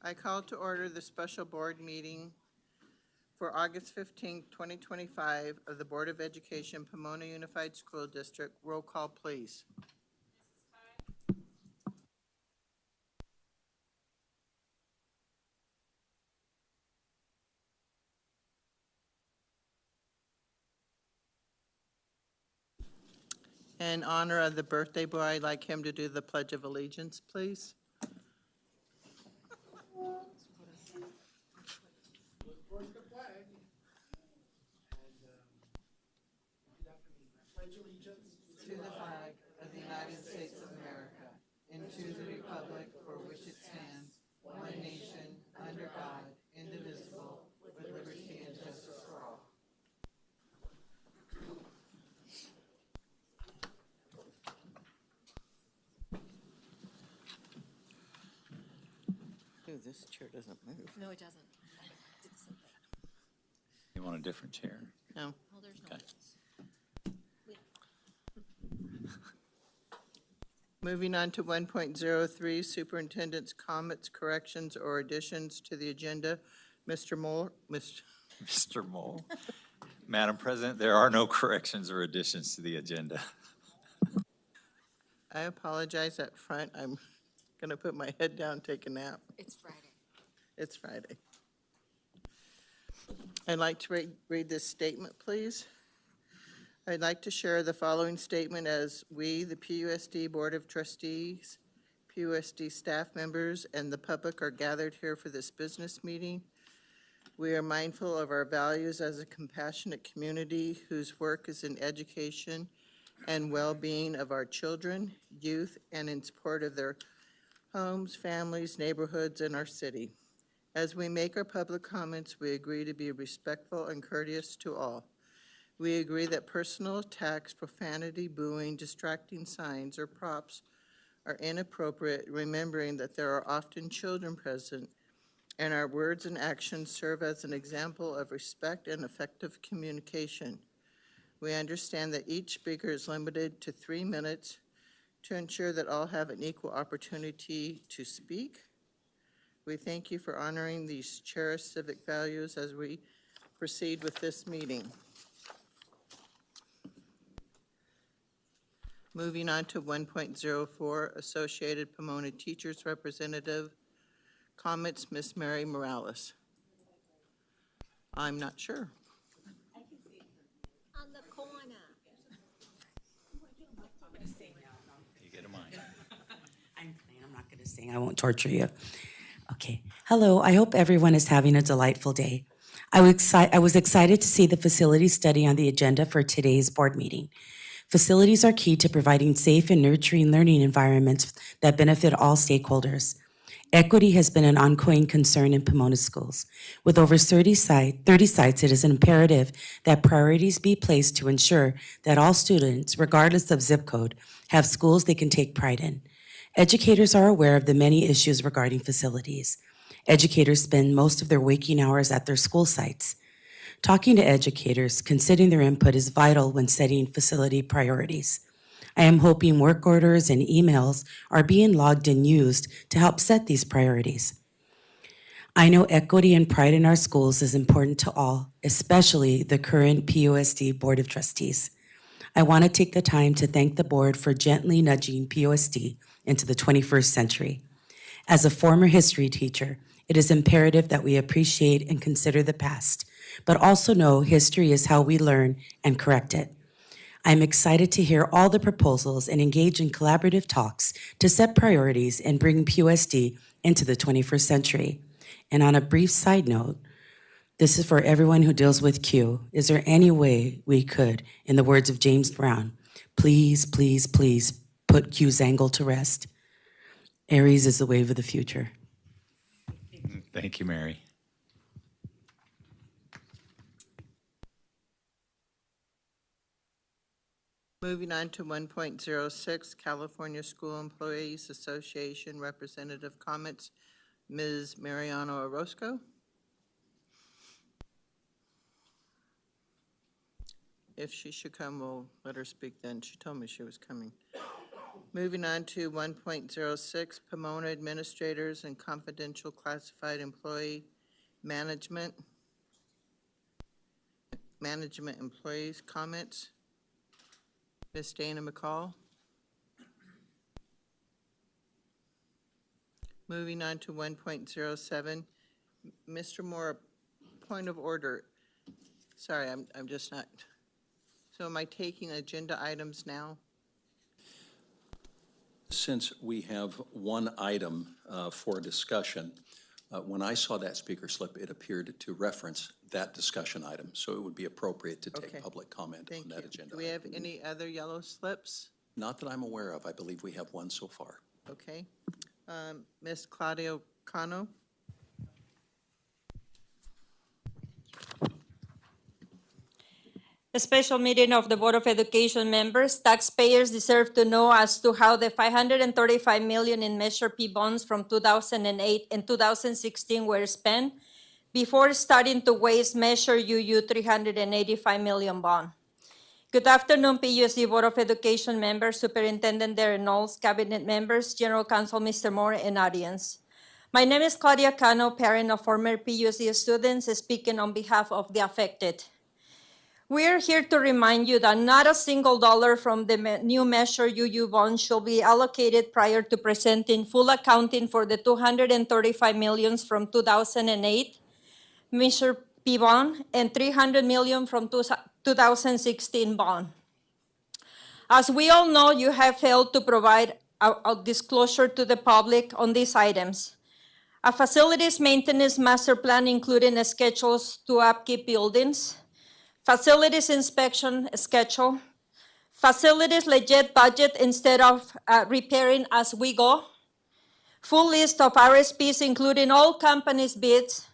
I call to order the special board meeting for August 15th, 2025 of the Board of Education, Pomona Unified School District. Roll call, please. In honor of the birthday boy, I'd like him to do the Pledge of Allegiance, please. Towards the flag and pledge allegiance To the flag of the United States of America and to the republic for which it stands, one nation, under God, indivisible, with liberty and justice for all. Ooh, this chair doesn't move. No, it doesn't. Did the same thing. You want a different chair? No. Well, there's no Okay. notes. Moving on to 1.03, Superintendent's comments, corrections, or additions to the agenda. Mr. Moore, Mr. Mole. Madam President, there are no corrections or additions to the agenda. I apologize up front. I'm going to put my head down, take a nap. It's Friday. It's Friday. I'd like to read this statement, please. I'd like to share the following statement as we, the PUSD Board of Trustees, PUSD staff members, and the public are gathered here for this business meeting. We are mindful of our values as a compassionate community whose work is in education and well-being of our children, youth, and in support of their homes, families, neighborhoods, and our city. As we make our public comments, we agree to be respectful and courteous to all. We agree that personal attacks, profanity, booing, distracting signs, or props are inappropriate, remembering that there are often children present, and our words and actions serve as an example of respect and effective communication. We understand that each speaker is limited to 3 minutes to ensure that all have an equal opportunity to speak. We thank you for honoring these cherished civic values as we proceed with this meeting. Moving on to 1.04, Associated Pomona Teachers Representative comments, Ms. Mary Morales. I'm not sure. On the corner. You get a mic. I'm playing. I'm not going to sing. I won't torture you. Okay. Hello. I hope everyone is having a delightful day. I was excited to see the facility study on the agenda for today's board meeting. Facilities are key to providing safe and nurturing learning environments that benefit all stakeholders. Equity has been an ongoing concern in Pomona schools. With over 30 sites, it is imperative that priorities be placed to ensure that all students, regardless of zip code, have schools they can take pride in. Educators are aware of the many issues regarding facilities. Educators spend most of their waking hours at their school sites. Talking to educators, considering their input is vital when setting facility priorities. I am hoping work orders and emails are being logged and used to help set these priorities. I know equity and pride in our schools is important to all, especially the current PUSD Board of Trustees. I want to take the time to thank the board for gently nudging PUSD into the 21st century. As a former history teacher, it is imperative that we appreciate and consider the past, but also know history is how we learn and correct it. I'm excited to hear all the proposals and engage in collaborative talks to set priorities and bring PUSD into the 21st century. And on a brief side note, this is for everyone who deals with Q. Is there any way we could, in the words of James Brown, please, please, please put Q's angle to rest? Aries is the wave of the future. Thank you, Mary. Moving on to 1.06, California School Employees Association Representative comments, Ms. Mariano Orozco. If she should come, we'll let her speak then. She told me she was coming. Moving on to 1.06, Pomona Administrators and Confidential Classified Employee Management. Management Employees Comments. Ms. Dana McCall. Moving on to 1.07, Mr. Moore, point of order. Sorry, I'm just not, so am I taking agenda items now? Since we have one item for discussion, when I saw that speaker slip, it appeared to reference that discussion item, so it would be appropriate to Okay. take public comment Thank on you. that agenda. Do we have item. any other yellow slips? Not that I'm aware of. I believe we have one so far. Okay. Ms. Claudia Cano? A special meeting of the Board of Education members. Taxpayers deserve to know as to how the $535 million in Measure P bonds from 2008 and 2016 were spent before starting to waste Measure UU $385 million bond. Good afternoon, PUSD Board of Education members, Superintendent Darren Knowles, Cabinet members, General Counsel Mr. Moore, and audience. My name is Claudia Cano, parent of former PUSD students, speaking on behalf of the affected. We are here to remind you that not a single dollar from the new Measure UU bond shall be allocated prior to presenting full accounting for the $235 million from 2008 Measure P bond and $300 million from 2016 bond. As we all know, you have failed to provide a disclosure to the public on these items. A facilities maintenance master plan including schedules to upkeep buildings, facilities inspection schedule, facilities legit budget instead of repairing as we go, full list of RSPs including all companies' bids,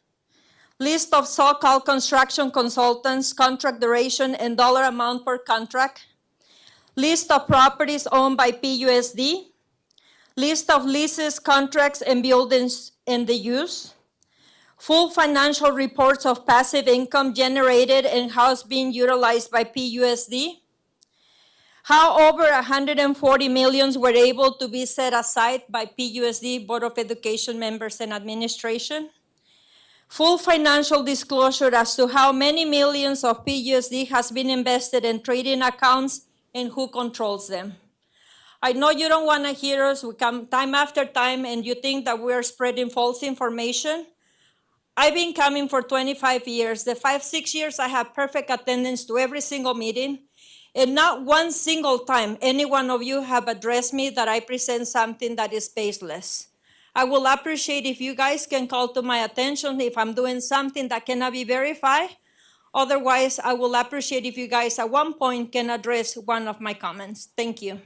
list of so-called construction consultants, contract duration and dollar amount per contract, list of properties owned by PUSD, list of leases, contracts, and buildings in the use, full financial reports of passive income generated and how it's being utilized by PUSD, how over 140 millions were able to be set aside by PUSD Board of Education members and administration, full financial disclosure as to how many millions of PUSD has been invested in trading accounts and who controls them. I know you don't want to hear us. We come time after time and you think that we're spreading false information. I've been coming for 25 years. The 5-6 years I have perfect attendance to every single meeting. And not one single time any one of you have addressed me that I present something that is baseless. I will appreciate if you guys can call to my attention if I'm doing something that cannot be verified. Otherwise, I will appreciate if you guys at one point can address one of my comments. Thank you.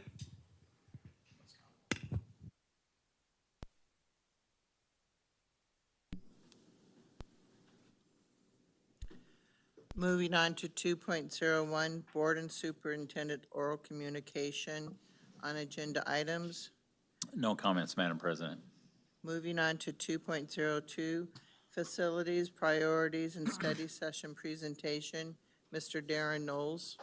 Moving on to 2.01, Board and Superintendent Oral Communication on agenda items. No comments, Madam President. Moving on to 2.02, Facilities, Priorities, and Study Session Presentation. Mr. Darren Knowles.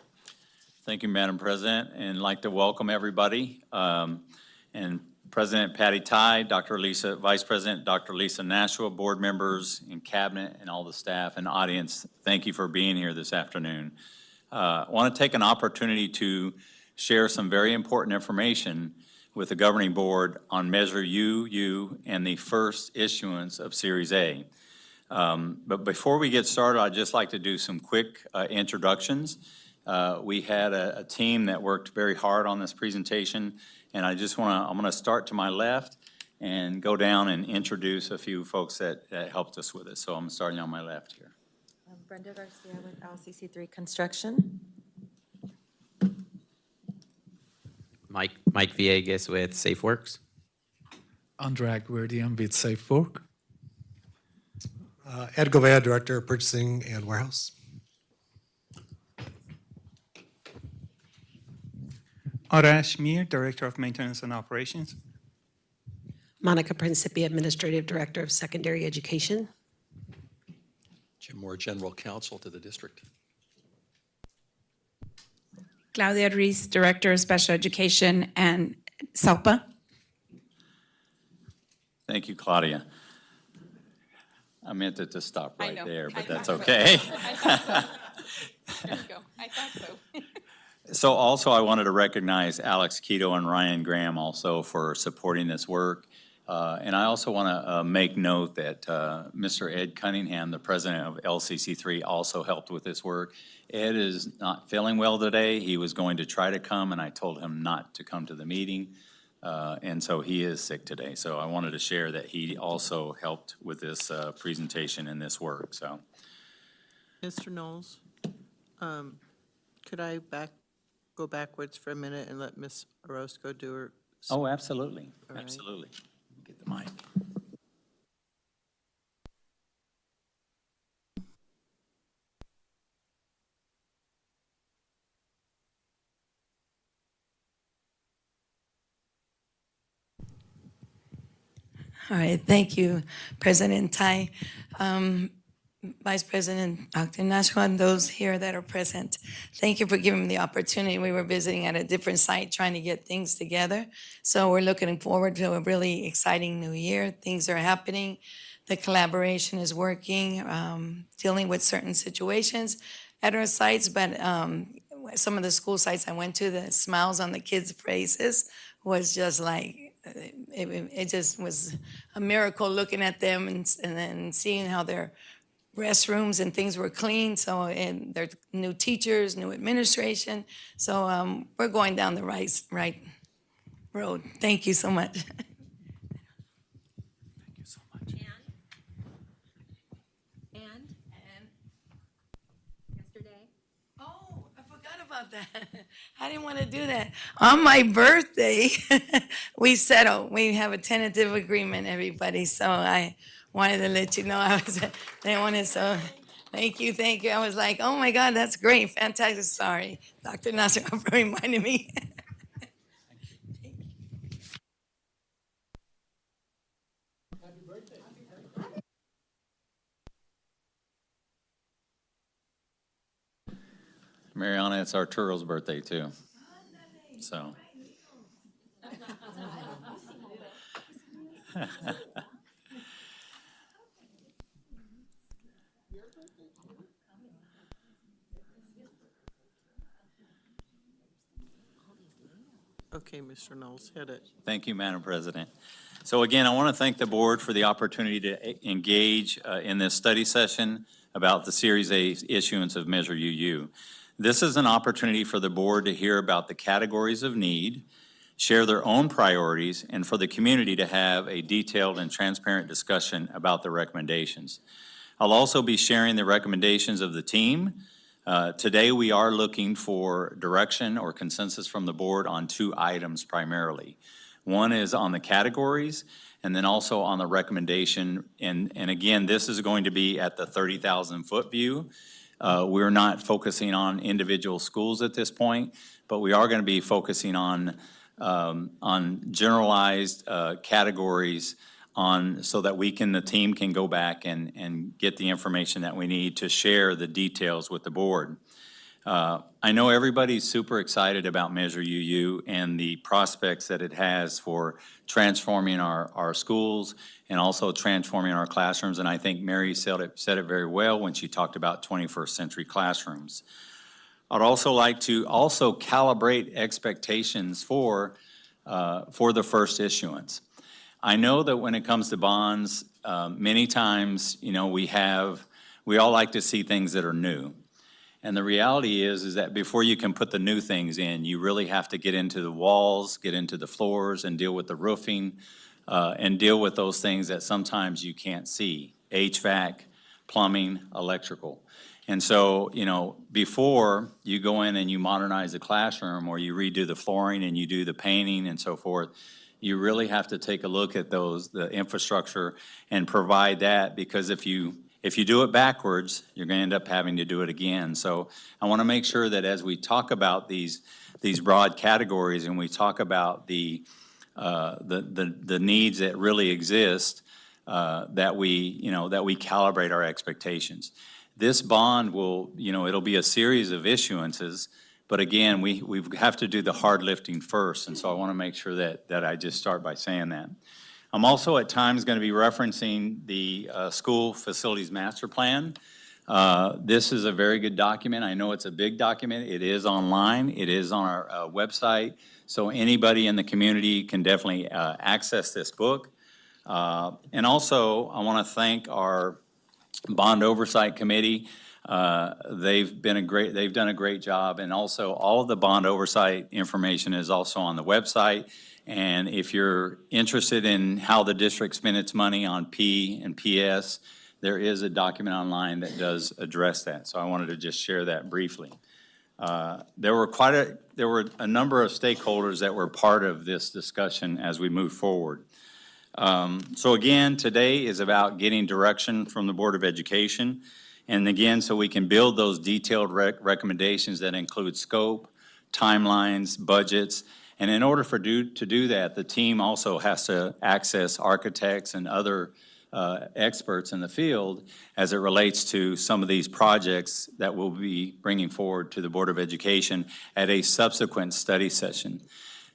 Thank you, Madam President, and like to welcome everybody. And President Patty Ty, Vice President Dr. Lisa Nashua, board members and cabinet and all the staff and audience, thank you for being here this afternoon. I want to take an opportunity to share some very important information with the governing board on Measure UU and the first issuance of Series A. But before we get started, I'd just like to do some quick introductions. We had a team that worked very hard on this presentation, and I'm going to start to my left and go down and introduce a few folks that helped us with it. So I'm starting on my left here. Brenda Garcia with LCC3 Construction. Mike Villegas with SafeWorks. Andrea Guardian with SafeWork. Ed Govea, Director of Purchasing and Warehouse. Arash Mir, Director of Maintenance and Operations. Monica Principi, Administrative Director of Secondary Education. Jim Moore, General Counsel to the district. Claudia Ruiz, Director of Special Education and Salpa. Thank you, Claudia. I meant it to stop I right know. there, but I that's thought so. okay. I thought so. There you go. I thought so. So also, I wanted to recognize Alex Keto and Ryan Graham also for supporting this work. And I also want to make note that Mr. Ed Cunningham, the president of LCC3, also helped with this work. Ed is not feeling well today. He was going to try to come, and I told him not to come to the meeting. And so he is sick today. So I wanted to share that he also helped with this presentation and this work, so. Mr. Knowles, could I go backwards for a minute and let Ms. Orozco do her? Oh, absolutely, All right. absolutely. Get the mic. All right, thank you, President Tai, Vice President Dr. Nashua, and those here that are present. Thank you for giving me the opportunity. We were visiting at a different site trying to get things together. So we're looking forward to a really exciting new year. Things are happening. The collaboration is working, dealing with certain situations at our sites, but some of the school sites I went to, the smiles on the kids' faces was just like, it just was a miracle looking at them and then seeing how their restrooms and things were clean. So, and their new teachers, new administration. So we're going down the right road. Thank you so much. Thank you so much. And yesterday? Oh, I forgot about that. I didn't want to do that. On my birthday, we settled. We have a tentative agreement, everybody. So I wanted to let you know I wanted so. Thank you, thank you. I was like, oh my God, that's great, fantastic. Sorry, Dr. Nasser for reminding me. Mariana, it's Arturo's birthday too, so. Okay, Mr. Knowles, hit it. Thank you, Madam President. So again, I want to thank the board for the opportunity to engage in this study session about the Series A issuance of Measure UU. This is an opportunity for the board to hear about the categories of need, share their own priorities, and for the community to have a detailed and transparent discussion about the recommendations. I'll also be sharing the recommendations of the team. Today, we are looking for direction or consensus from the board on two items primarily. One is on the categories, and then also on the recommendation. And again, this is going to be at the 30,000-foot view. We're not focusing on individual schools at this point, but we are going to be focusing on generalized categories so that the team can go back and get the information that we need to share the details with the board. I know everybody's super excited about Measure UU and the prospects that it has for transforming our schools and also transforming our classrooms. And I think Mary said it very well when she talked about 21st century classrooms. I'd also like to calibrate expectations for the first issuance. I know that when it comes to bonds, many times, we all like to see things that are new. And the reality is that before you can put the new things in, you really have to get into the walls, get into the floors, and deal with the roofing, and deal with those things that sometimes you can't see: HVAC, plumbing, electrical. And so, before you go in and you modernize the classroom or you redo the flooring and you do the painting and so forth, you really have to take a look at the infrastructure and provide that, because if you do it backwards, you're going to end up having to do it again. So I want to make sure that as we talk about these broad categories and we talk about the needs that really exist, that we calibrate our expectations. This bond will, it'll be a series of issuances, But again, we have to do the hard lifting first, and so I want to make sure that I just start by saying that. I'm also at times going to be referencing the school facilities master plan. This is a very good document. I know it's a big document. It is online. It is on our website. So anybody in the community can definitely access this book. And also, I want to thank our Bond Oversight Committee. They've done a great job. And also, all of the bond oversight information is also on the website. And if you're interested in how the district spent its money on P and PS, there is a document online that does address that. So I wanted to just share that briefly. There were a number of stakeholders that were part of this discussion as we move forward. So again, today is about getting direction from the Board of Education. And again, so we can build those detailed recommendations that include scope, timelines, budgets. And in order to do that, the team also has to access architects and other experts in the field as it relates to some of these projects that we'll be bringing forward to the Board of Education at a subsequent study session.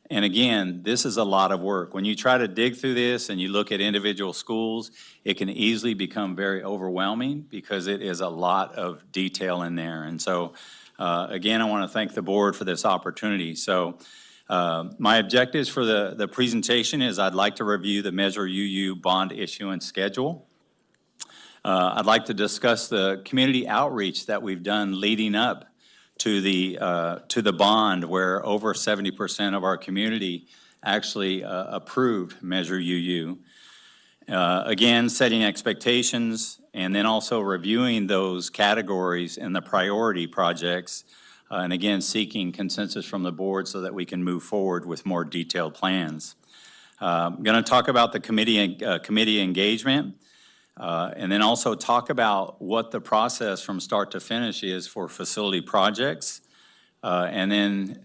And again, this is a lot of work. When you try to dig through this and you look at individual schools, it can easily become very overwhelming because it is a lot of detail in there. And so, again, I want to thank the board for this opportunity. So, my objectives for the presentation is I'd like to review the Measure UU bond issuance schedule. I'd like to discuss the community outreach that we've done leading up to the bond, where over 70% of our community actually approved Measure UU. Again, setting expectations, and then also reviewing those categories in the priority projects, and again, seeking consensus from the board so that we can move forward with more detailed plans. I'm going to talk about the committee engagement, and then also talk about what the process from start to finish is for facility projects. And then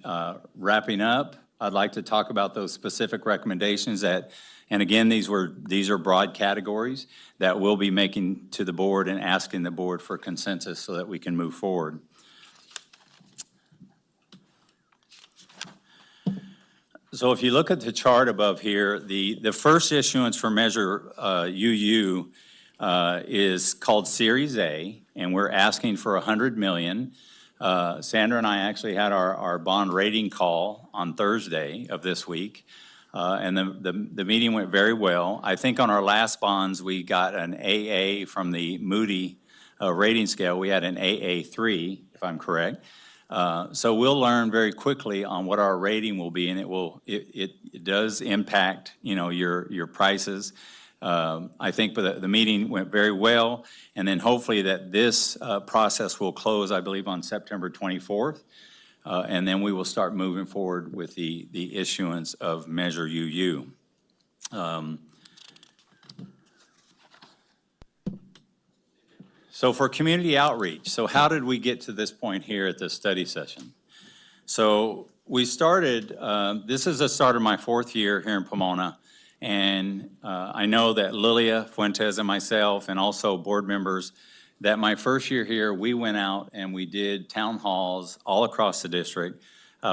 wrapping up, I'd like to talk about those specific recommendations that, and again, these are broad categories that we'll be making to the board and asking the board for consensus so that we can move forward. So if you look at the chart above here, the first issuance for Measure UU is called Series A, and we're asking for $100 million. Sandra and I actually had our bond rating call on Thursday of this week, and the meeting went very well. I think on our last bonds, we got an AA from the Moody rating scale. We had an AA3, if I'm correct. So we'll learn very quickly on what our rating will be, and it does impact, your prices. I think the meeting went very well, and then hopefully that this process will close, I believe, on September 24th, and then we will start moving forward with the issuance of Measure UU. So for community outreach, so how did we get to this point here at this study session? So we started, this is the start of my 4th year here in Pomona, and I know that Lilia Fuentes and myself and also board members, that my first year here, we went out and we did town halls all across the district.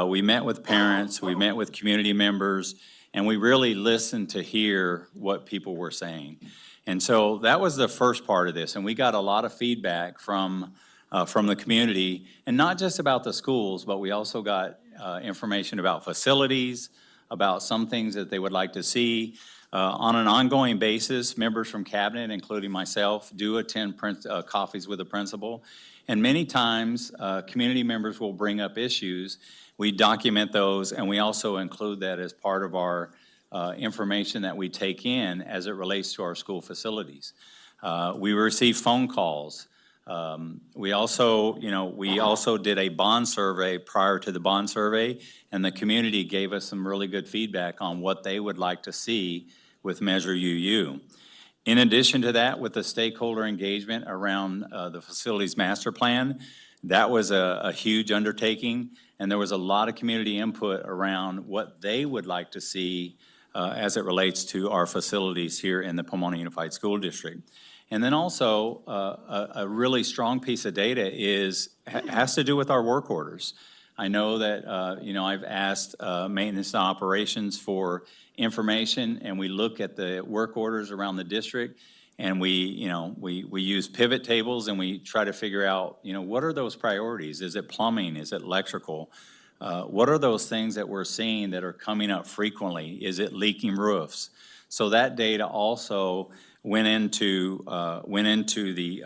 We met with parents, we met with community members, and we really listened to hear what people were saying. And so that was the first part of this, and we got a lot of feedback from the community, and not just about the schools, but we also got information about facilities, about some things that they would like to see. On an ongoing basis, members from cabinet, including myself, do attend coffees with the principal, and many times community members will bring up issues. We document those, and we also include that as part of our information that we take in as it relates to our school facilities. We receive phone calls. We also did a bond survey prior to the bond survey, and the community gave us some really good feedback on what they would like to see with Measure UU. In addition to that, with the stakeholder engagement around the facilities master plan, that was a huge undertaking, and there was a lot of community input around what they would like to see as it relates to our facilities here in the Pomona Unified School District. And then also, a really strong piece of data has to do with our work orders. I know that, I've asked maintenance and operations for information, and we look at the work orders around the district, and we use pivot tables, and we try to figure out, what are those priorities? Is it plumbing? Is it electrical? What are those things that we're seeing that are coming up frequently? Is it leaking roofs? So that data also went into the,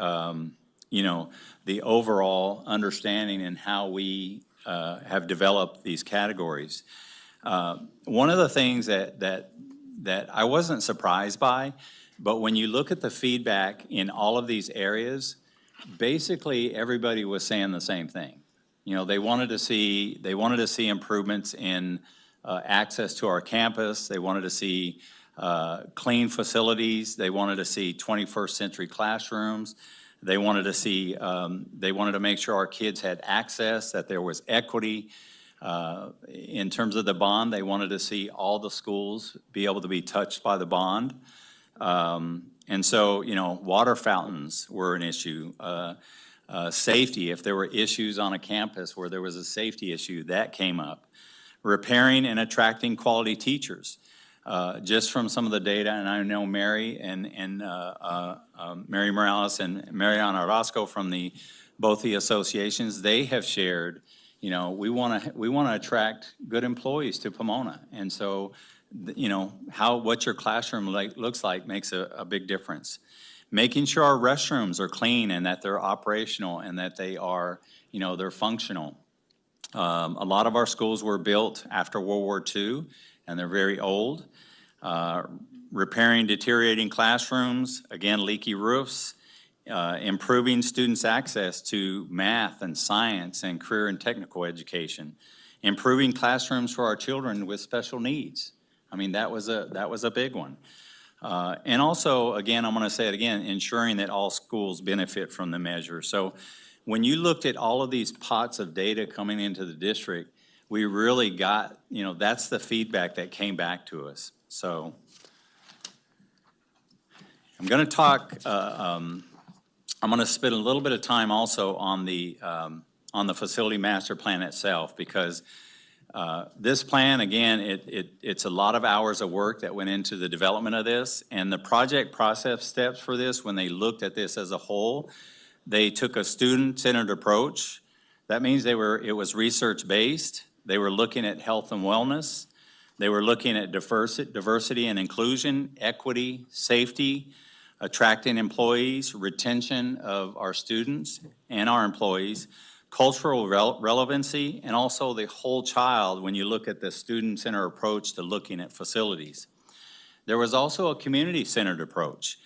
the overall understanding and how we have developed these categories. One of the things that I wasn't surprised by, but when you look at the feedback in all of these areas, basically everybody was saying the same thing. They wanted to see improvements in access to our campus. They wanted to see clean facilities. They wanted to see 21st century classrooms. They wanted to make sure our kids had access, that there was equity. In terms of the bond, they wanted to see all the schools be able to be touched by the bond. And so, water fountains were an issue. Safety, if there were issues on a campus where there was a safety issue, that came up. Repairing and attracting quality teachers. Just from some of the data, and I know Mary and Mary Morales and Mariana Orozco from both the associations, they have shared, we want to attract good employees to Pomona, and so, what your classroom looks like makes a big difference. Making sure our restrooms are clean and that they're operational and that they are, they're functional. A lot of our schools were built after World War II, and they're very old. Repairing deteriorating classrooms, again, leaky roofs, improving students' access to math and science and career and technical education, improving classrooms for our children with special needs. I mean, that was a big one. And also, again, I'm going to say it again, ensuring that all schools benefit from the measure. So when you looked at all of these pots of data coming into the district, we really got, that's the feedback that came back to us. So I'm going to talk, I'm going to spend a little bit of time also on the facility master plan itself, because this plan, again, it's a lot of hours of work that went into the development of this, and the project process steps for this, when they looked at this as a whole, they took a student-centered approach. That means it was research-based. They were looking at health and wellness. They were looking at diversity and inclusion, equity, safety, attracting employees, retention of our students and our employees, cultural relevancy, and also the whole child when you look at the student-centered approach to looking at facilities. There was also a community-centered approach.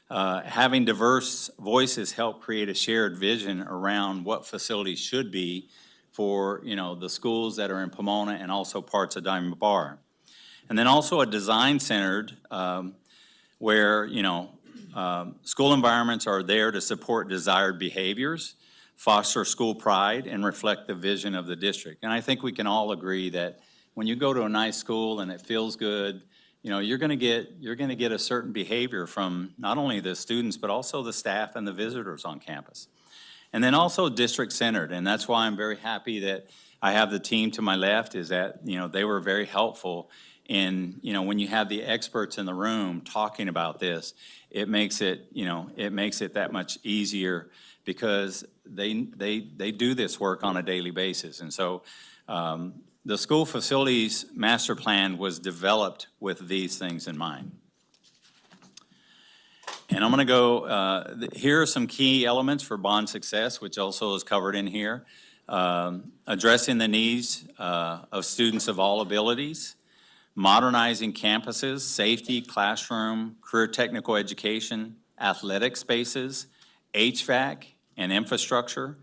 Having diverse voices helped create a shared vision around what facilities should be for, the schools that are in Pomona and also parts of Diamond Bar. And then also a design-centered where, school environments are there to support desired behaviors, foster school pride, and reflect the vision of the district. And I think we can all agree that when you go to a nice school and it feels good, you're going to get a certain behavior from not only the students, but also the staff and the visitors on campus. And then also district-centered, and that's why I'm very happy that I have the team to my left, is that, they were very helpful in, when you have the experts in the room talking about this, it makes it that much easier, because they do this work on a daily basis. And so the school facilities master plan was developed with these things in mind. And I'm going to go, here are some key elements for bond success, which also is covered in here. Addressing the needs of students of all abilities, modernizing campuses, safety, classroom, career technical education, athletic spaces, HVAC, and infrastructure,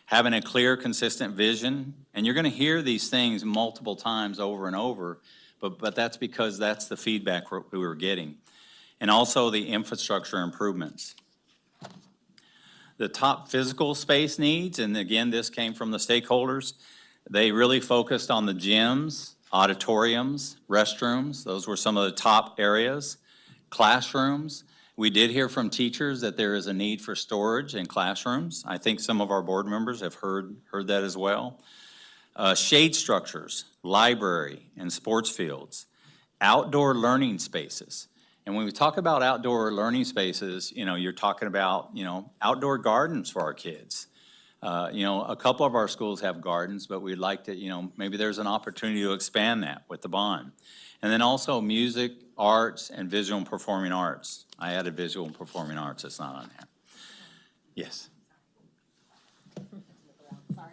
having a clear, consistent vision. And you're going to hear these things multiple times over and over, but that's because that's the feedback we were getting. And also the infrastructure improvements. The top physical space needs, and again, this came from the stakeholders, they really focused on the gyms, auditoriums, restrooms. Those were some of the top areas. Classrooms. We did hear from teachers that there is a need for storage in classrooms. I think some of our board members have heard that as well. Shade structures, library and sports fields, outdoor learning spaces. And when we talk about outdoor learning spaces, you're talking about, outdoor gardens for our kids. A couple of our schools have gardens, but we'd like to, maybe there's an opportunity to expand that with the bond. And then also music, arts, and visual and performing arts. I added visual and performing arts, it's not on there. Yes. Sorry.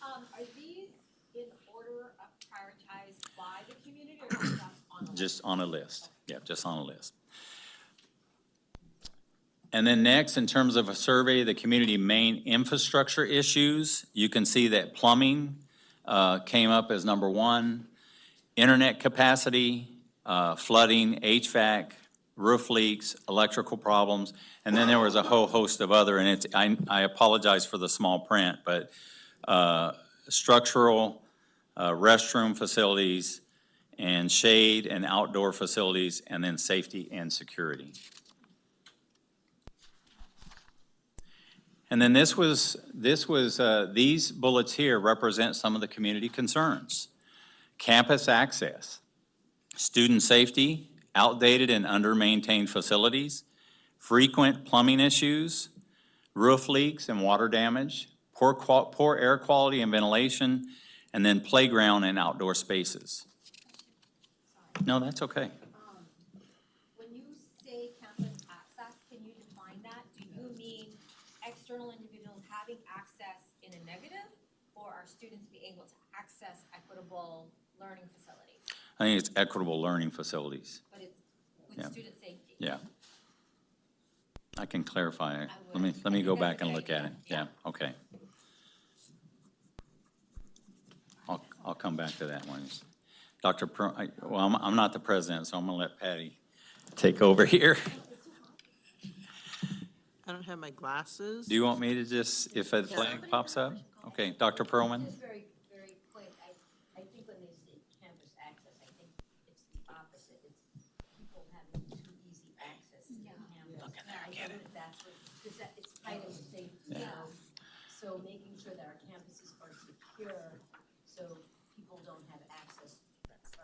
Are these in order of prioritized by the community or just on a list? Just on a list, yeah, just on a list. And then next, in terms of a survey of the community main infrastructure issues, you can see that plumbing came up as number 1, internet capacity, flooding, HVAC, roof leaks, electrical problems, and then there was a whole host of other, and I apologize for the small print, but structural, restroom facilities, and shade and outdoor facilities, and then safety and security. And then these bullets here represent some of the community concerns. Campus access, student safety, outdated and under-maintained facilities, frequent plumbing issues, roof leaks and water damage, poor air quality and ventilation, and then playground and outdoor spaces. No, that's okay. When you say campus access, can you define that? Do you mean external individuals having access in a negative, or are students being able to access equitable learning facilities? I think it's equitable learning facilities. But it's with Yeah. student safety. Yeah. I can clarify it. Let me go back and look at it. Yeah, okay. I'll come back to that one. Dr. I'm not the president, so I'm gonna let Patty take over here. I don't have my glasses. Do you want me to just, if a flag pops up? Okay, Dr. Perlman? Just very quick, I think when they say campus access, I think it's the opposite. It's people having too easy access to campus. I think that's what, because it's tied into safety. So making sure that our campuses are secure, so people don't have access.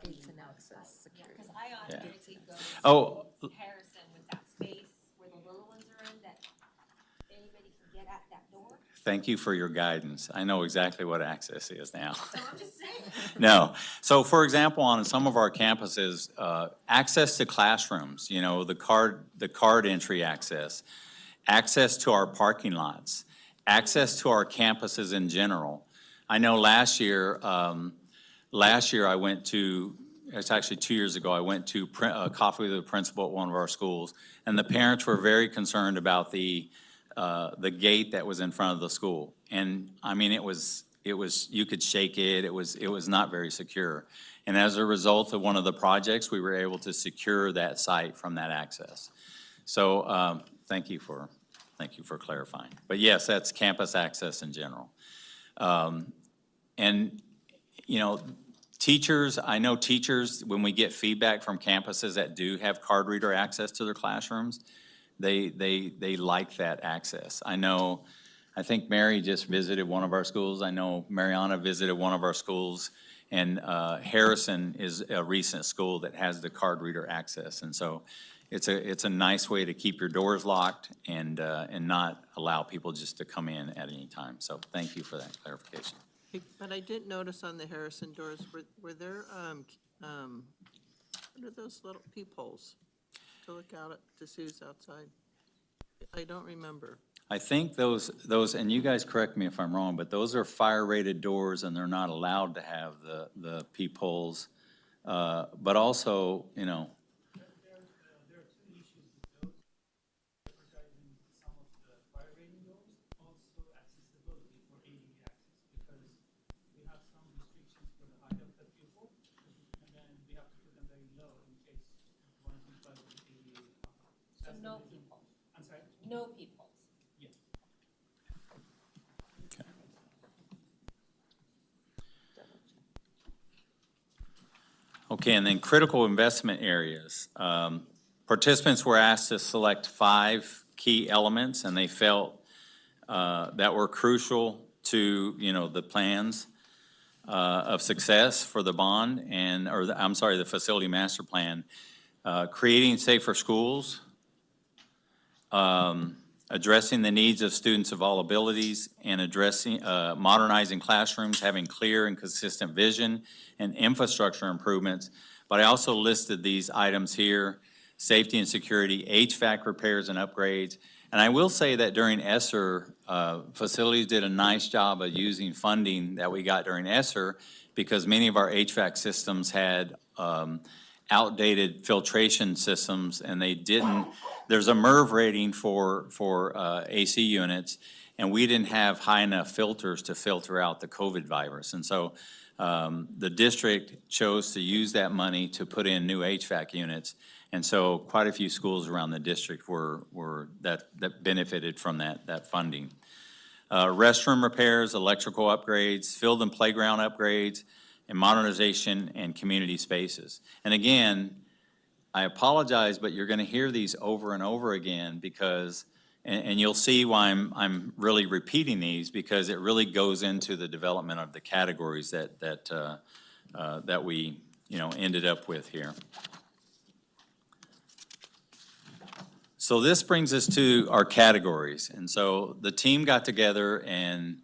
Gates and access security. Because I automatically go Oh. to Harrison with that space where the little ones are in, that anybody can get at that door. Thank you for your guidance. I know exactly what access is now. So I'm just saying. No. So for example, on some of our campuses, access to classrooms, the card entry access to our parking lots, access to our campuses in general. I know last year I went to, it's actually 2 years ago, I went to a coffee with the principal at one of our schools, and the parents were very concerned about the gate that was in front of the school. And I mean, it was, you could shake it, it was not very secure. And as a result of one of the projects, we were able to secure that site from that access. So thank you for clarifying. But yes, that's campus access in general. And, teachers, I know teachers, when we get feedback from campuses that do have card reader access to their classrooms, they like that access. I think Mary just visited one of our schools. I know Mariana visited one of our schools, and Harrison is a recent school that has the card reader access. And so it's a nice way to keep your doors locked and not allow people just to come in at any time. So thank you for that clarification. Hey, but I did notice on the Harrison doors, were there, what are those little peepholes to look out to see who's outside? I don't remember. I think those, and you guys correct me if I'm wrong, but those are fire-rated doors and they're not allowed to have the peepholes. But also, There are two issues with those. Advertising some of the fire rating doors, also accessibility for ADA access, because we have some restrictions for the height of the pupil, and then we have to put them very low in case one of these buttons ADA. So no people. I'm sorry? No people. Yes. okay, and then critical investment areas. Participants were asked to select 5 key elements, and they felt that were crucial to, the plans. of success for the bond the facility master plan. Creating safer schools, addressing the needs of students of all abilities, and addressing, modernizing classrooms, having clear and consistent vision, and infrastructure improvements. But I also listed these items here: safety and security, HVAC repairs and upgrades. And I will say that during ESSER, facilities did a nice job of using funding that we got during ESSER, because many of our HVAC systems had outdated filtration systems, and they didn't, there's a MERV rating for AC units, and we didn't have high enough filters to filter out the COVID virus. And so the district chose to use that money to put in new HVAC units. And so quite a few schools around the district that benefited from that funding. Restroom repairs, electrical upgrades, field and playground upgrades, and modernization and community spaces. And again, I apologize, but you're going to hear these over and over again because, and you'll see why I'm really repeating these, because it really goes into the development of the categories that we ended up with here. So this brings us to our categories. And so the team got together, and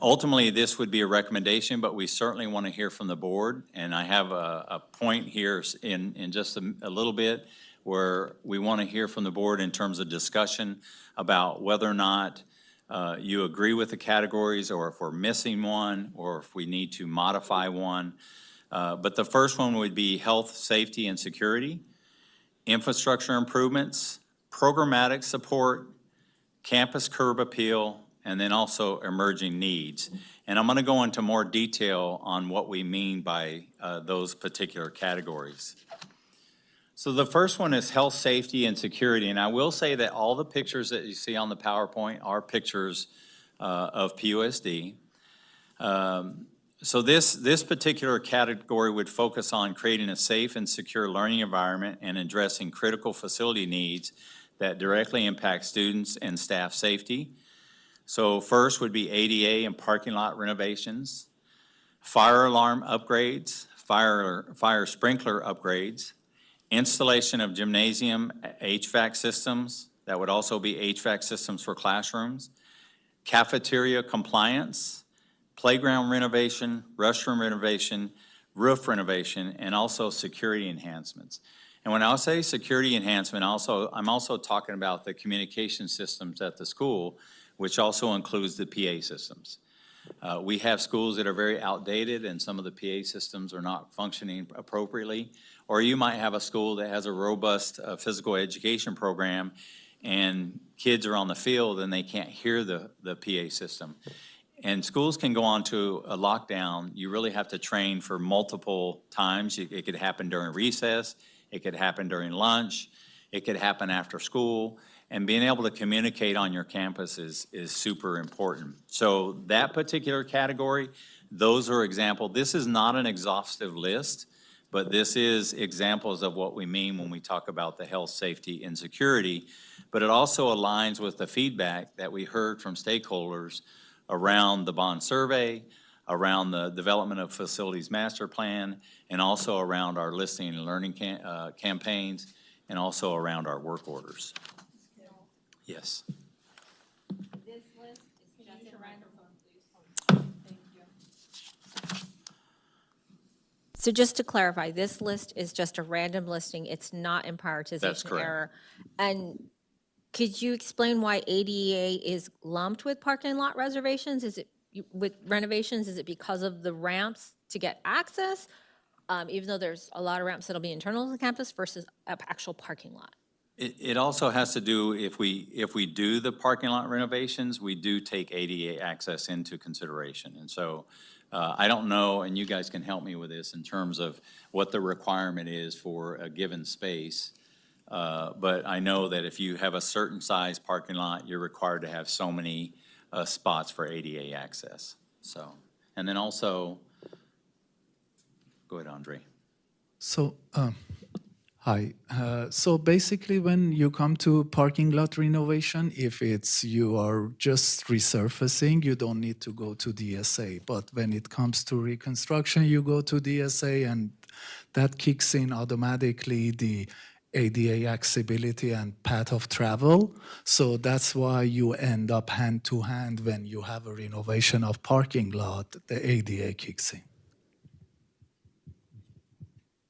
ultimately this would be a recommendation, but we certainly want to hear from the board. And I have a point here in just a little bit where we want to hear from the board in terms of discussion about whether or not you agree with the categories, or if we're missing one, or if we need to modify one. But the first one would be health, safety, and security, infrastructure improvements, programmatic support, campus curb appeal, and then also emerging needs. And I'm going to go into more detail on what we mean by those particular categories. So the first one is health, safety, and security. And I will say that all the pictures that you see on the PowerPoint are pictures of PUSD. So this particular category would focus on creating a safe and secure learning environment and addressing critical facility needs that directly impact students and staff safety. So first would be ADA and parking lot renovations, fire alarm upgrades, fire sprinkler upgrades, installation of gymnasium HVAC systems. That would also be HVAC systems for classrooms, cafeteria compliance, playground renovation, restroom renovation, roof renovation, and also security enhancements. And when I say security enhancement, I'm also talking about the communication systems at the school, which also includes the PA systems. We have schools that are very outdated, and some of the PA systems are not functioning appropriately. Or you might have a school that has a robust physical education program, and kids are on the field and they can't hear the PA system. And schools can go on to a lockdown. You really have to train for multiple times. It could happen during recess. It could happen during lunch. It could happen after school. And being able to communicate on your campus is super important. So that particular category, those are examples. This is not an exhaustive list, but this is examples of what we mean when we talk about the health, safety, and security. But it also aligns with the feedback that we heard from stakeholders around the bond survey, around the development of facilities master plan, and also around our listening and learning campaigns, and also around our work orders. Yes. This list is just a random one, please. Thank you. So just to clarify, this list is just a random listing. It's not in prioritization That's correct. error. And could you explain why ADA is lumped with parking lot reservations? Is it with renovations? Is it because of the ramps to get access? Even though there's a lot of ramps that'll be internal to the campus versus an actual parking lot? It also has to do, if we do the parking lot renovations, we do take ADA access into consideration. And so I don't know, and you guys can help me with this in terms of what the requirement is for a given space. But I know that if you have a certain size parking lot, you're required to have so many spots for ADA access. So, and then also, go ahead, Andre. So Hi. So basically, when you come to parking lot renovation, if it's you are just resurfacing, you don't need to go to DSA. But when it comes to reconstruction, you go to DSA, and that kicks in automatically the ADA accessibility and path of travel. So that's why you end up hand to hand when you have a renovation of parking lot, the ADA kicks in.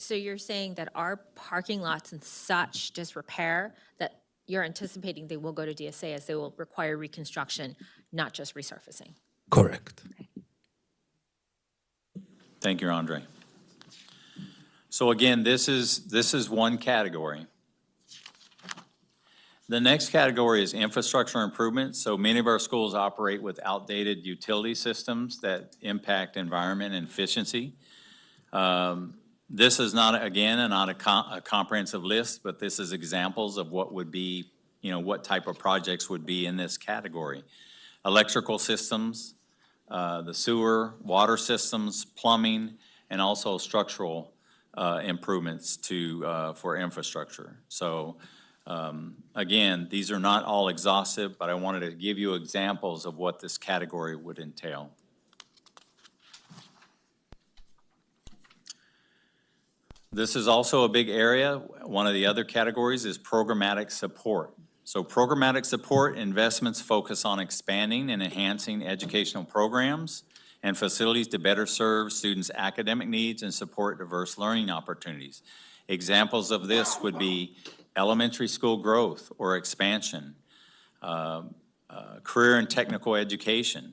So you're saying that our parking lots and such disrepair, that you're anticipating they will go to DSA as they will require reconstruction, not just resurfacing? Correct. Thank you, Andre. So again, this is one category. The next category is infrastructure improvement. So many of our schools operate with outdated utility systems that impact environment and efficiency. This is not, again, not a comprehensive list, but this is examples of what would be, what type of projects would be in this category. Electrical systems, the sewer, water systems, plumbing, and also structural improvements for infrastructure. So again, these are not all exhaustive, but I wanted to give you examples of what this category would entail. This is also a big area. One of the other categories is programmatic support. So programmatic support investments focus on expanding and enhancing educational programs and facilities to better serve students' academic needs and support diverse learning opportunities. Examples of this would be elementary school growth or expansion, career and technical education,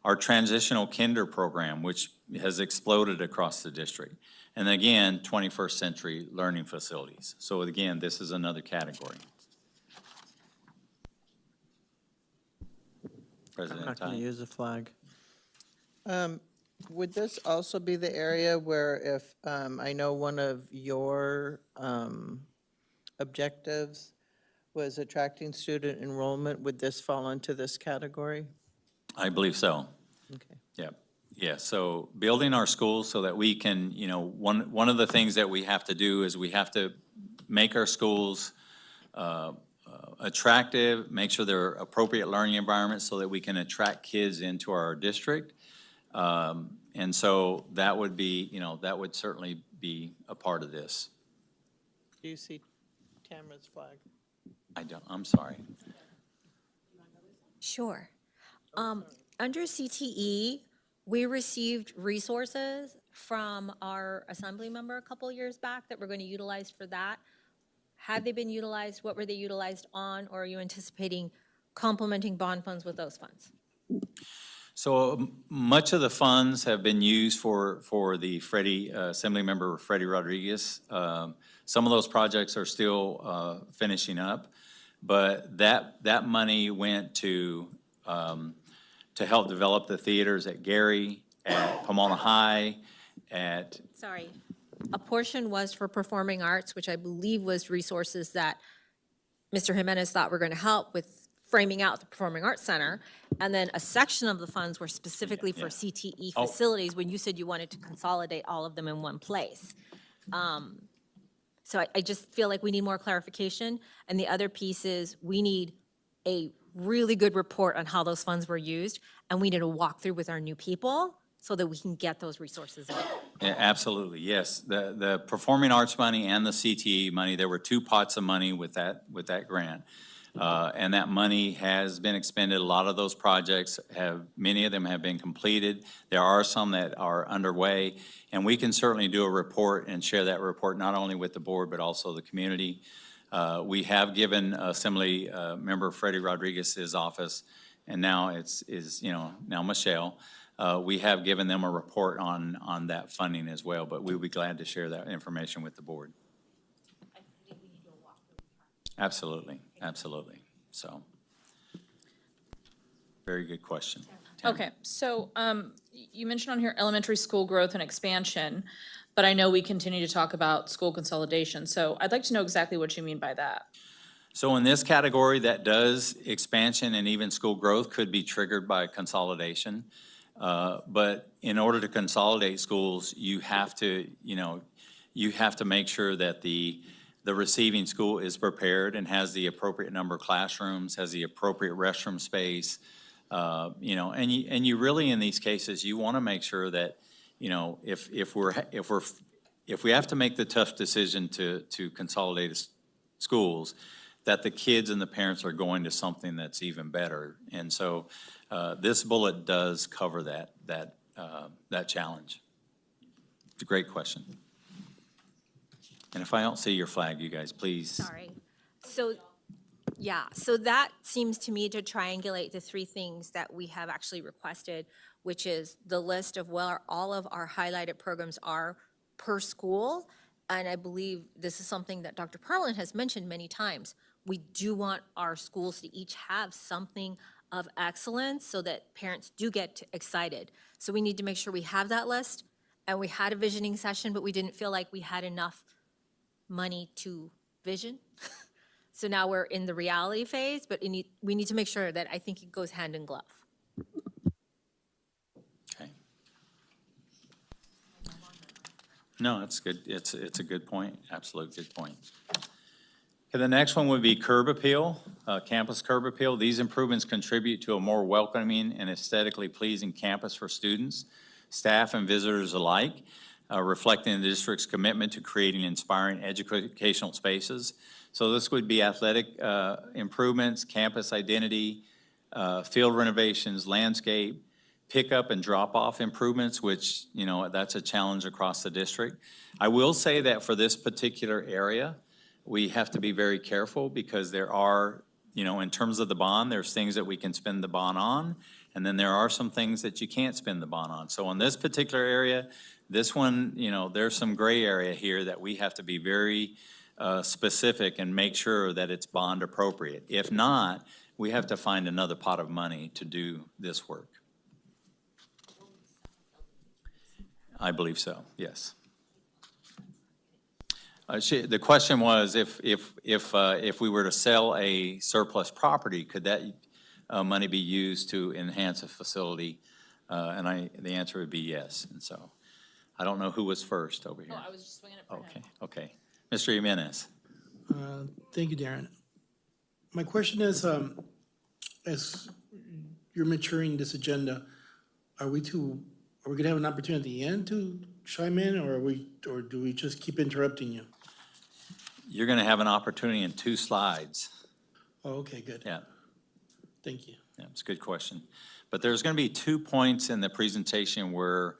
our transitional kinder program, which has exploded across the district, and again, 21st century learning facilities. So again, this is another category. I'm President not going to Tai. use the flag. Would this also be the area where if, I know one of your objectives was attracting student enrollment, would this fall into this category? I believe so. Okay. Yep. Yeah, so building our schools so that we can, one of the things that we have to do is we have to make our schools attractive, make sure they're appropriate learning environments so that we can attract kids into our district. And so that would be, that would certainly be a part of this. Do you see Tamara's flag? I don't, I'm sorry. Sure. Under CTE, we received resources from our assembly member a couple years back that we're going to utilize for that. Had they been utilized? What were they utilized on? Or are you anticipating complementing bond funds with those funds? So much of the funds have been used for the Freddie, Assembly Member Freddie Rodriguez. Some of those projects are still finishing up, but that money went to help develop the theaters at Gary, at Pomona High, at... Sorry. A portion was for performing arts, which I believe was resources that Mr. Jimenez thought were going to help with framing out the Performing Arts Center. And then a section of the funds were specifically for CTE facilities when you said you wanted to consolidate all of them in one place. So I just feel like we need more clarification. And the other piece is we need a really good report on how those funds were used. And we need a walkthrough with our new people so that we can get those resources in. Yeah, absolutely, yes. The performing arts money and the CTE money, there were two pots of money with that grant. And that money has been expended. A lot of those projects many of them have been completed. There are some that are underway. And we can certainly do a report and share that report not only with the board, but also the community. We have given Assembly Member Freddie Rodriguez's office, and now now Michelle, we have given them a report on that funding as well, but we'll be glad to share that information with the board. Absolutely, absolutely. So, very good question. Tamara. Okay, so you mentioned on here elementary school growth and expansion, but I know we continue to talk about school consolidation. So I'd like to know exactly what you mean by that. So in this category, that does expansion and even school growth could be triggered by consolidation. But in order to consolidate schools, you have to make sure that the the receiving school is prepared and has the appropriate number of classrooms, has the appropriate restroom space. You know, and you really, in these cases, you want to make sure that, you know, if we have to make the tough decision to consolidate schools, that the kids and the parents are going to something that's even better. And so this bullet does cover that challenge. It's a great question. And if I don't see your flag, you guys, please. Sorry. So, yeah, so that seems to me to triangulate the three things that we have actually requested, which is the list of where all of our highlighted programs are per school. And I believe this is something that Dr. Perlin has mentioned many times. We do want our schools to each have something of excellence so that parents do get excited. So we need to make sure we have that list. And we had a visioning session, but we didn't feel like we had enough money to vision. So now we're in the reality phase, but we need to make sure that I think it goes hand in glove. Okay. No, it's good. It's a good point. Absolute good point. Okay, the next one would be curb appeal, campus curb appeal. These improvements contribute to a more welcoming and aesthetically pleasing campus for students, staff, and visitors alike, reflecting the district's commitment to creating inspiring educational spaces. So this would be athletic improvements, campus identity, field renovations, landscape, pickup and drop-off improvements, which, you know, that's a challenge across the district. I will say that for this particular area, we have to be very careful because there are, you know, in terms of the bond, there's things that we can spend the bond on, and then there are some things that you can't spend the bond on. So in this particular area, this one, you know, there's some gray area here that we have to be very specific and make sure that it's bond appropriate. If not, we have to find another pot of money to do this work. I believe so, yes. The question was if we were to sell a surplus property, could that money be used to enhance a facility? And the answer would be yes. And so I don't know who was first over here. Oh, I was just swinging it for him. Okay. Mr. Jimenez. Thank you, Darren. My question is, as you're maturing this agenda, are we gonna have an opportunity at the end to chime in, or do we just keep interrupting you? You're going to have an opportunity in 2 slides. Oh, okay, good. Yeah. Thank you. Yeah, it's a good question. But there's going to be 2 points in the presentation where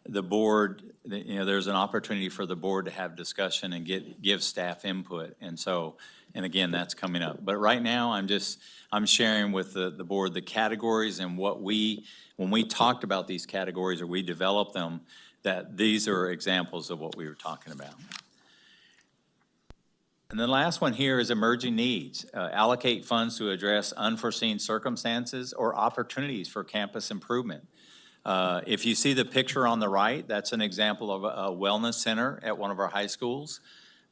the board, you know, there's an opportunity for the board to have discussion and give staff input. And so, and again, that's coming up. But right now, I'm sharing with the board the categories and when we talked about these categories or we developed them, that these are examples of what we were talking about. And the last one here is emerging needs. Allocate funds to address unforeseen circumstances or opportunities for campus improvement. If you see the picture on the right, that's an example of a wellness center at one of our high schools.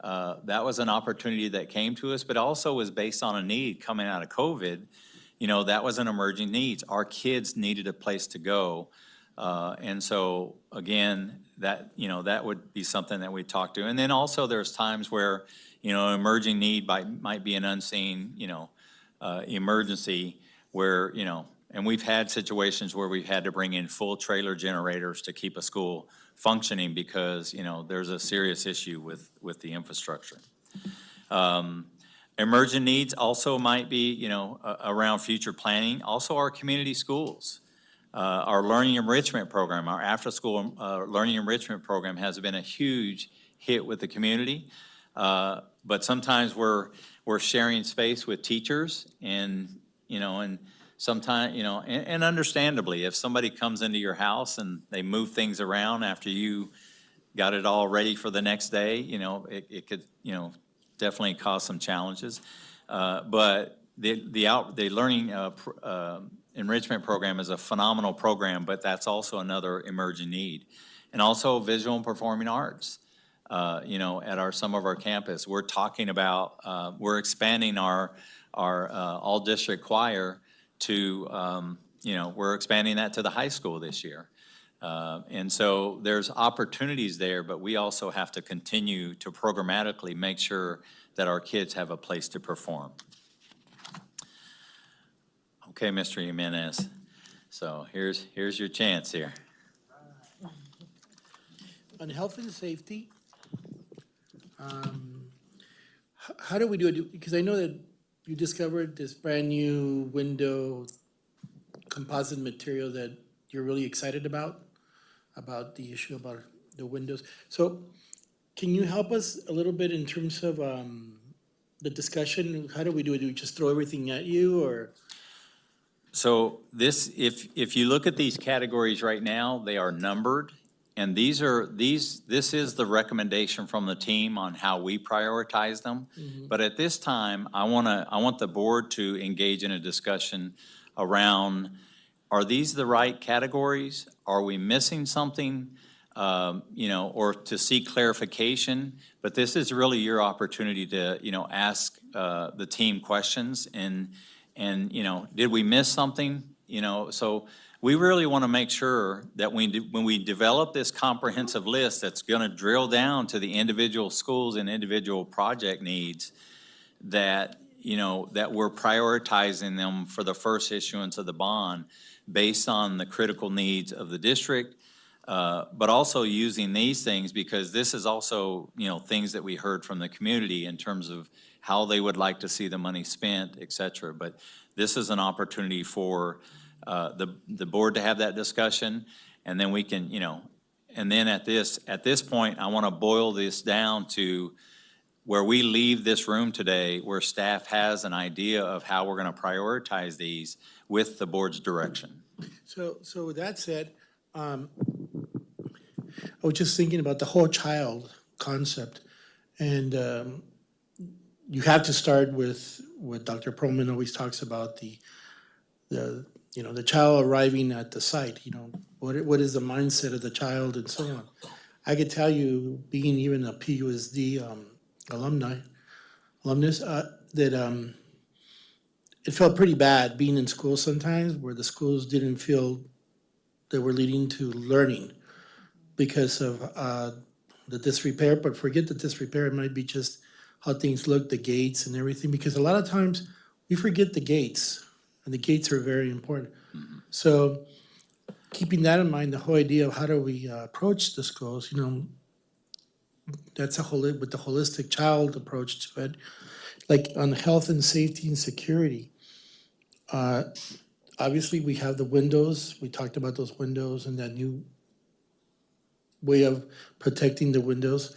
That was an opportunity that came to us, but also was based on a need coming out of COVID. You know, that was an emerging needs. Our kids needed a place to go. And so, again, that would be something that we talk to. And then also there's times where, you know, emerging need might be an unseen, emergency where, you know, and we've had situations where we've had to bring in full trailer generators to keep a school functioning because, you know, there's a serious issue with the infrastructure. Emergent needs also might be, you know, around future planning. Also our community schools. Our learning enrichment program, our after-school learning enrichment program has been a huge hit with the community. But sometimes we're sharing space with teachers and sometimes, and understandably, if somebody comes into your house and they move things around after you got it all ready for the next day, it could, definitely cause some challenges. But the learning enrichment program is a phenomenal program, but that's also another emerging need. And also visual and performing arts. At some of our campus, we're talking about, we're expanding our all-district choir to, we're expanding that to the high school this year. And so there's opportunities there, but we also have to continue to programmatically make sure that our kids have a place to perform. Okay, Mr. Jimenez, so here's your chance here. On health and safety, how do we do it? Because I know that you discovered this brand-new window composite material that you're really excited about the issue about the windows. So can you help us a little bit in terms of the discussion? How do we do it? Do we just throw everything at you, or? So this, if you look at these categories right now, they are numbered. And this is the recommendation from the team on how we prioritize them. But at this time, I want the board to engage in a discussion around, are these the right categories? Are we missing something? Or to seek clarification. But this is really your opportunity to, ask the team questions and, did we miss something? So we really want to make sure that when we develop this comprehensive list that's going to drill down to the individual schools and individual project needs, that, that we're prioritizing them for the first issuance of the bond based on the critical needs of the district, but also using these things because this is also, things that we heard from the community in terms of how they would like to see the money spent, et cetera. But this is an opportunity for the board to have that discussion, and then we can, and then at this point, I want to boil this down to where we leave this room today, where staff has an idea of how we're going to prioritize these with the board's direction. So with that said, I was just thinking about the whole child concept, and you have to start with what Dr. Perlman always talks about, the child arriving at the site, what is the mindset of the child and so on. I could tell you, being even a PUSD alumnus, that it felt pretty bad being in school sometimes where the schools didn't feel they were leading to learning because of the disrepair, but forget the disrepair, it might be just how things look, the gates and everything, because a lot of times we forget the gates, and the gates are very important. So keeping that in mind, the whole idea of how do we approach the schools, that's with the holistic child approach to it, like on health and safety and security. Obviously, we have the windows, we talked about those windows and that new way of protecting the windows.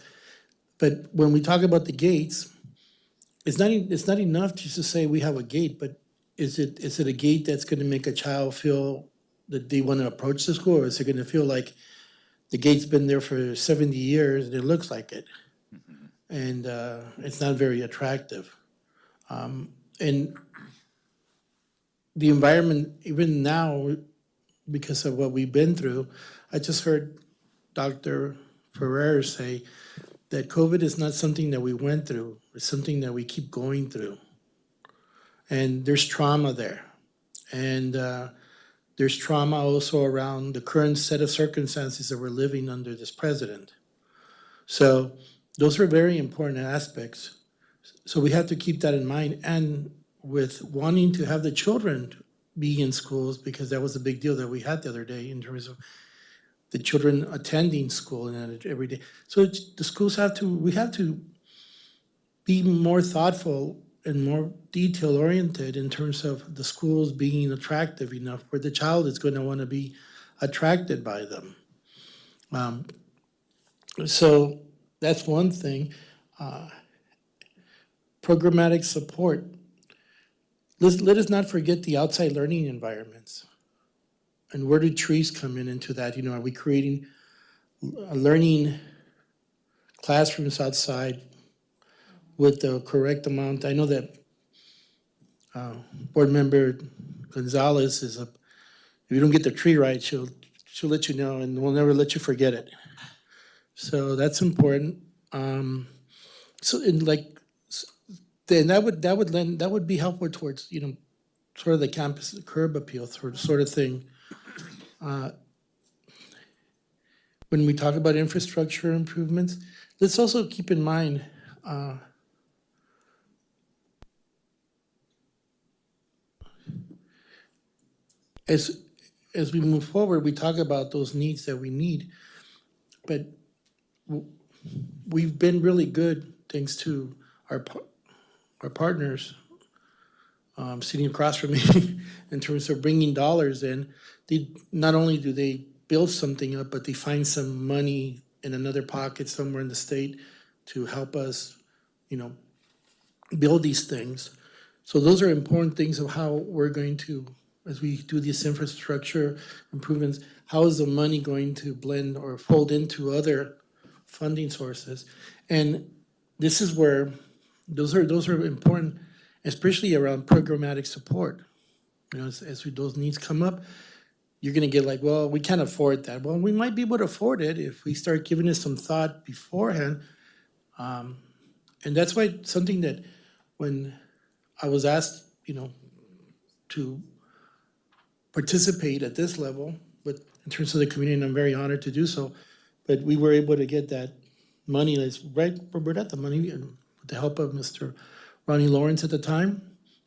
But when we talk about the gates, it's not enough just to say we have a gate, but is it a gate that's going to make a child feel that they want to approach the school, or is it going to feel like the gate's been there for 70 years and it looks like it, and it's not very attractive? And the environment, even now, because of what we've been through, I just heard Dr. Ferrer say that COVID is not something that we went through, it's something that we keep going through. And there's trauma there. And there's trauma also around the current set of circumstances that we're living under this president. So those are very important aspects. So we have to keep that in mind. And with wanting to have the children be in schools, because that was a big deal that we had the other day in terms of the children attending school and every day. So the schools we have to be more thoughtful and more detail-oriented in terms of the schools being attractive enough where the child is going to want to be attracted by them. So that's one thing. Programmatic support. Let us not forget the outside learning environments. And where do trees come into that? Are we creating learning classrooms outside with the correct amount? I know that board member Gonzalez if you don't get the tree right, she'll let you know, and we'll never let you forget it. So that's important. Then that would be helpful towards sort of the campus curb appeal sort of thing. when we talk about infrastructure improvements, let's also keep in mind, as, as we move forward, we talk about those needs that we need, but we've been really good, thanks to our partners sitting across from me in terms of bringing dollars in. They, not only do they build something up, but they find some money in another pocket somewhere in the state to help us, build these things. So those are important things of how we're going to, as we do this infrastructure improvements, how is the money going to blend or fold into other funding sources? And this is where, those are important, especially around programmatic support. As those needs come up, you're gonna get like, well, we can't afford that. Well, we might be able to afford it if we start giving it some thought beforehand. And that's why something that when I was asked, to participate at this level, but in terms of the community, and I'm very honored to do so, but we were able to get that money, that's right, Roberta, the money, and with the help of Mr. Ronnie Lawrence at the time,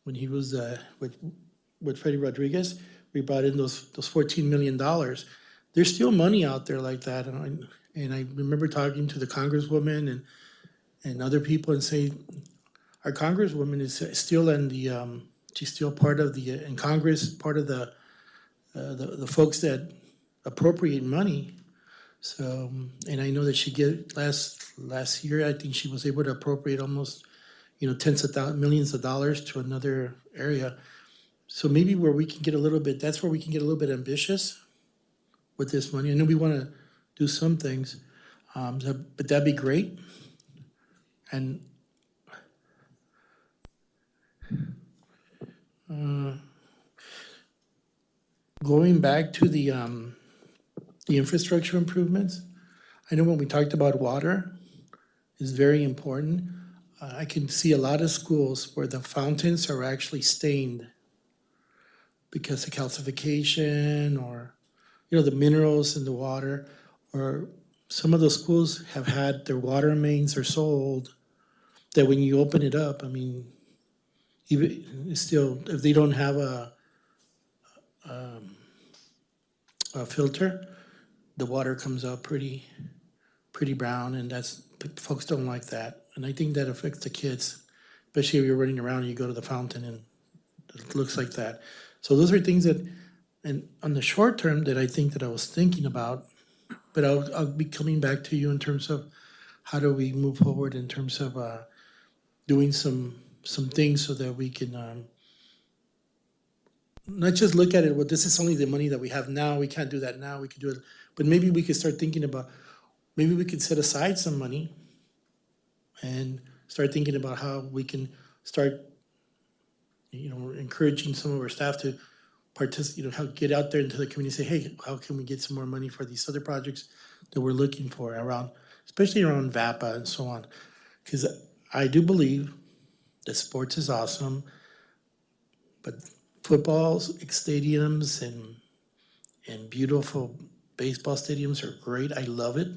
when he was with Freddie Rodriguez, we brought in those $14 million. There's still money out there like that, and I remember talking to the Congresswoman and other people and say, our Congresswoman is still in the, she's still part of the, in Congress, part of the folks that appropriate money. So, and I know that she get, last year, I think she was able to appropriate almost, tens of millions of dollars to another area. So maybe where we can get a little bit, that's where we can get a little bit ambitious with this money. I know we want to do some things, but that'd be great. And going back to the infrastructure improvements, I know when we talked about water is very important. I can see a lot of schools where the fountains are actually stained because of calcification or, the minerals in the water. Or some of those schools have had their water mains are sold that when you open it up, I mean, even still, if they don't have a filter, the water comes out pretty brown, and folks don't like that. And I think that affects the kids, especially if you're running around and you go to the fountain and it looks like that. So those are things that, and on the short term, that I think that I was thinking about, but I'll be coming back to you in terms of how do we move forward in terms of doing some things so that we can not just look at it, well, this is only the money that we have now, we can't do that now, we could do it, but maybe we could start thinking about, maybe we could set aside some money and start thinking about how we can start, encouraging some of our staff to participate, how get out there into the community, say, hey, how can we get some more money for these other projects that we're looking for around, especially around VAPA and so on. Because I do believe that sports is awesome, but football stadiums and beautiful baseball stadiums are great. I love it.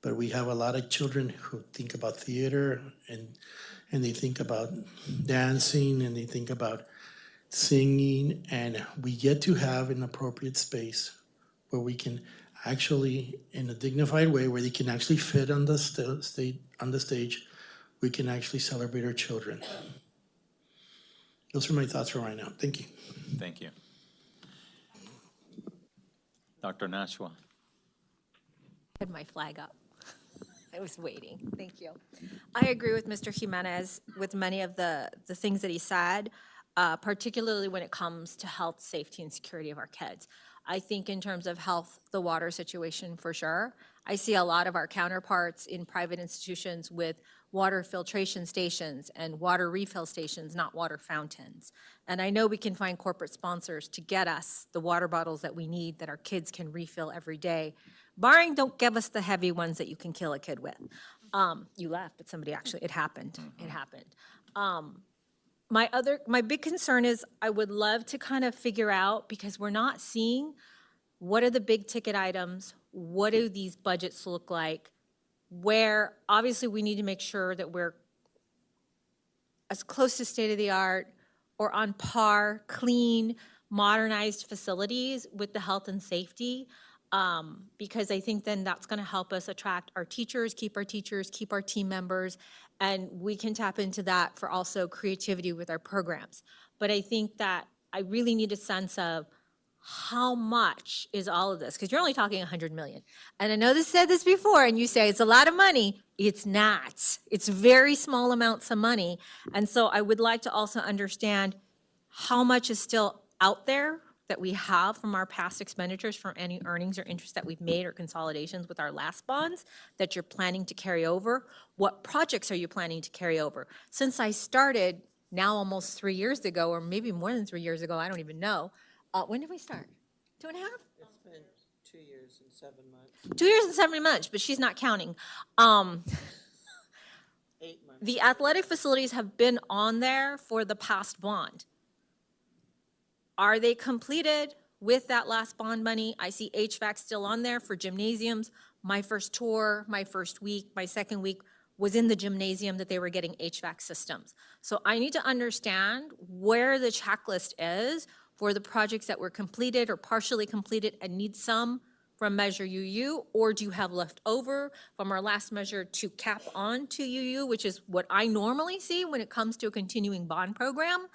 But we have a lot of children who think about theater and they think about dancing and they think about singing, and we get to have an appropriate space where we can actually, in a dignified way, where they can actually fit on the stage, we can actually celebrate our children. Those are my thoughts for right now. Thank you. Thank you. Dr. Nashua. Had my flag up. I was waiting. Thank you. I agree with Mr. Jimenez with many of the things that he said, particularly when it comes to health, safety, and security of our kids. I think in terms of health, the water situation for sure. I see a lot of our counterparts in private institutions with water filtration stations and water refill stations, not water fountains. And I know we can find corporate sponsors to get us the water bottles that we need that our kids can refill every day, barring don't give us the heavy ones that you can kill a kid with. You laughed, but somebody actually, it happened. It happened. My big concern is I would love to kind of figure out, because we're not seeing what are the big ticket items, what do these budgets look like? Where, obviously, we need to make sure that we're as close to state-of-the-art or on par, clean, modernized facilities with the health and safety, because I think then that's going to help us attract our teachers, keep our team members, and we can tap into that for also creativity with our programs. But I think that I really need a sense of how much is all of this? Because you're only talking 100 million. And I know this said this before, and you say it's a lot of money. It's not. It's very small amounts of money. And so I would like to also understand how much is still out there that we have from our past expenditures from any earnings or interest that we've made or consolidations with our last bonds that you're planning to carry over. What projects are you planning to carry over? Since I started now almost 3 years ago, or maybe more than 3 years ago, I don't even know. When did we start? 2.5? It's been 2 years and 7 months. 2 years and 7 months, but she's not counting. 8 months. The athletic facilities have been on there for the past bond. Are they completed with that last bond money? I see HVAC still on there for gymnasiums. My first tour, my first week, my second week was in the gymnasium that they were getting HVAC systems. So I need to understand where the checklist is for the projects that were completed or partially completed and need some from Measure UU, or do you have left over from our last measure to cap on to UU, which is what I normally see when it comes to a continuing bond program.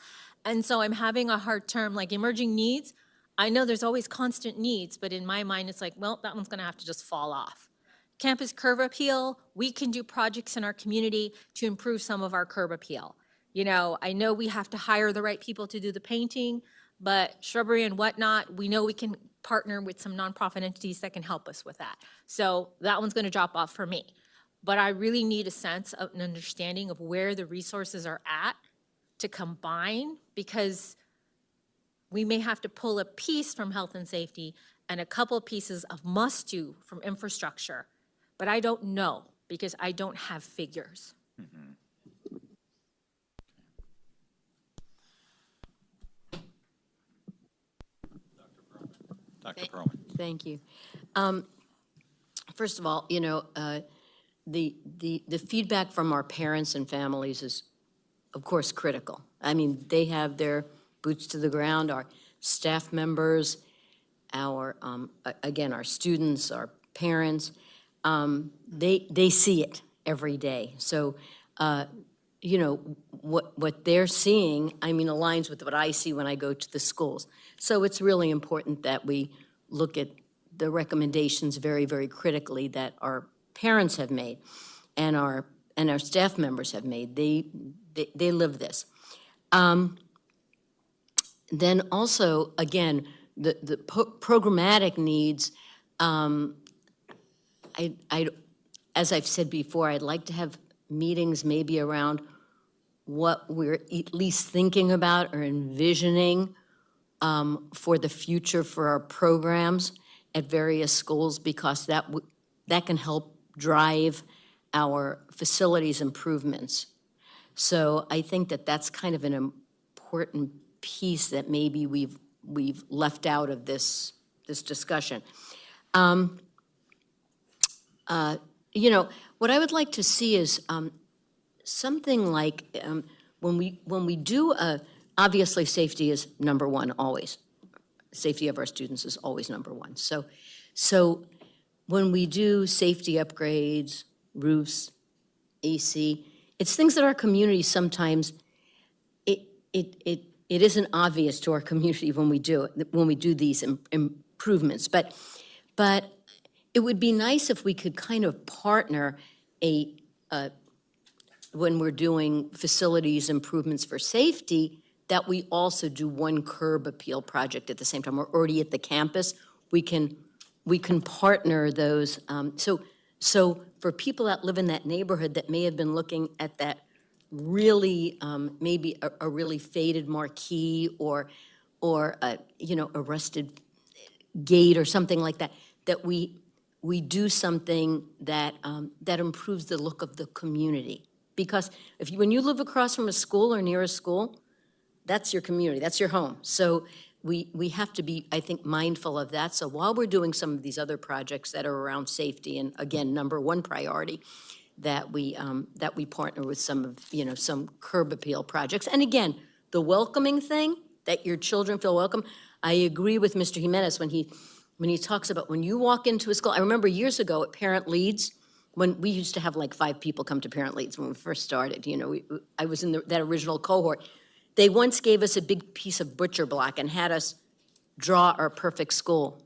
And so I'm having a hard term, like emerging needs. I know there's always constant needs, but in my mind, it's like, well, that one's gonna have to just fall off. Campus curb appeal, we can do projects in our community to improve some of our curb appeal. You know, I know we have to hire the right people to do the painting, but shrubbery and whatnot, we know we can partner with some nonprofit entities that can help us with that. So that one's gonna drop off for me. But I really need a sense of an understanding of where the resources are at to combine, because we may have to pull a piece from health and safety and a couple pieces of must-do from infrastructure. But I don't know, because I don't have figures. Dr. Perlman. Thank you. First of all, you know, the feedback from our parents and families is, of course, critical. I mean, they have their boots to the ground, our staff members, our, again, our students, our parents, they see it every day. So, you know, what they're seeing, I mean, aligns with what I see when I go to the schools. So it's really important that we look at the recommendations very, very critically that our parents have made and our staff members have made. They live this. Then also, again, the programmatic needs, as I've said before, I'd like to have meetings maybe around what we're at least thinking about or envisioning for the future for our programs at various schools, because that can help drive our facilities improvements. So I think that that's kind of an important piece that maybe we've left out of this discussion. You know, what I would like to see is something like when we do obviously safety is number one always. Safety of our students is always number one. So when we do safety upgrades, roofs, AC, it's things that our community sometimes it isn't obvious to our community when we do these improvements. But it would be nice if we could kind of partner when we're doing facilities improvements for safety, that we also do one curb appeal project at the same time. We're already at the campus. We can partner those. So for people that live in that neighborhood that may have been looking at that really, maybe a really faded marquee or you know, a rusted gate or something like that, that we do something that that improves the look of the community. Because when you live across from a school or near a school, that's your community, that's your home. So we have to be, I think, mindful of that. So while we're doing some of these other projects that are around safety, and again, number one priority, that we partner with some of, some curb appeal projects. And again, the welcoming thing, that your children feel welcome. I agree with Mr. Jimenez when he talks about when you walk into a school. I remember years ago at Parent Leads, when we used to have like 5 people come to Parent Leads when we first started, I was in that original cohort. They once gave us a big piece of butcher block and had us draw our perfect school.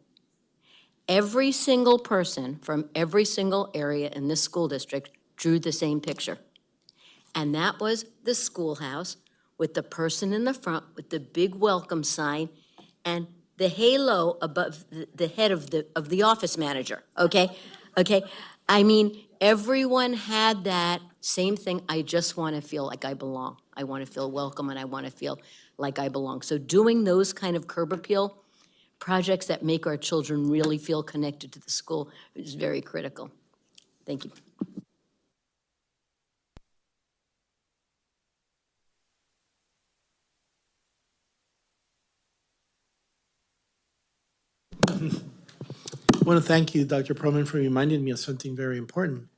Every single person from every single area in this school district drew the same picture. And that was the schoolhouse with the person in the front with the big welcome sign and the halo above the head of the office manager, okay? Okay, I mean, everyone had that same thing. I just want to feel like I belong. I want to feel welcome and I want to feel like I belong. So doing those kind of curb appeal projects that make our children really feel connected to the school is very critical. Thank you. I want to thank you, Dr. Perlman, for reminding me of something very important,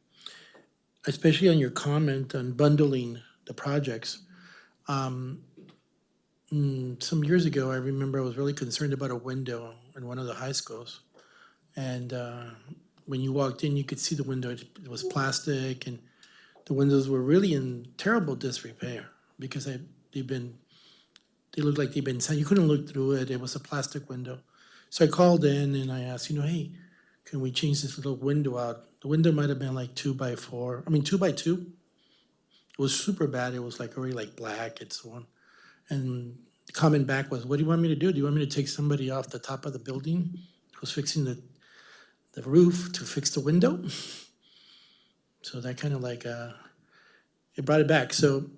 especially on your comment on bundling the projects. Some years ago, I remember I was really concerned about a window in one of the high schools. And when you walked in, you could see the window. It was plastic, and the windows were really in terrible disrepair because they looked like they'd been, you couldn't look through it. It was a plastic window. So I called in and I asked, hey, can we change this little window out? The window might have been like 2 by 4. I mean, 2 by 2. It was super bad. It was like already like black and so on. And the comment back was, what do you want me to do? Do you want me to take somebody off the top of the building who's fixing the roof to fix the window? So that kind of like, it brought it back. So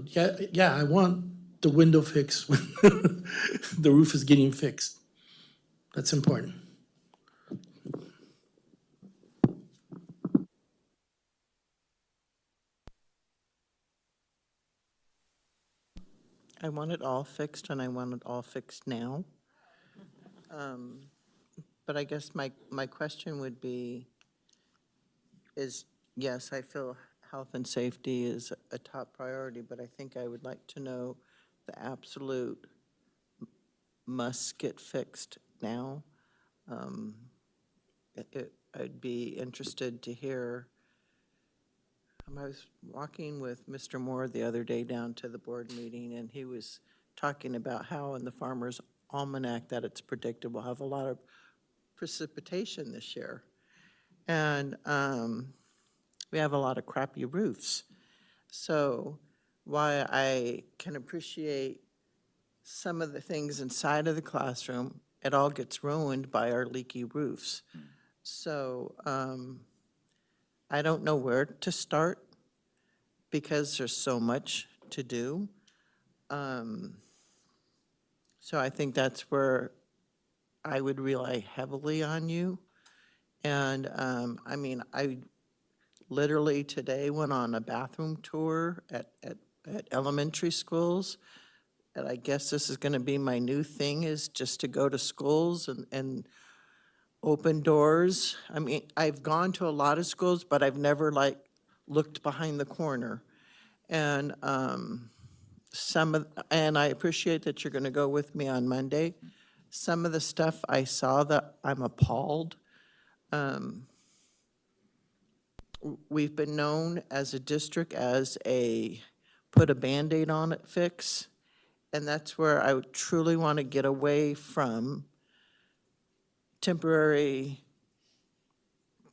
yeah, I want the window fixed when the roof is getting fixed. That's important. I want it all fixed, and I want it all fixed now. But I guess my question would be, yes, I feel health and safety is a top priority, but I think I would like to know the absolute must get fixed now. I'd be interested to hear. I was walking with Mr. Moore the other day down to the board meeting, and he was talking about how in the Farmer's Almanac that it's predicted we'll have a lot of precipitation this year. And we have a lot of crappy roofs. So while I can appreciate some of the things inside of the classroom, it all gets ruined by our leaky roofs. So I don't know where to start because there's so much to do. So I think that's where I would rely heavily on you. And I mean, I literally today went on a bathroom tour at elementary schools. And I guess this is going to be my new thing, is just to go to schools and open doors. I mean, I've gone to a lot of schools, but I've never like looked behind the corner. And and I appreciate that you're going to go with me on Monday. Some of the stuff I saw that I'm appalled. We've been known as a district as a put a Band-Aid on it fix. And that's where I would truly want to get away from temporary,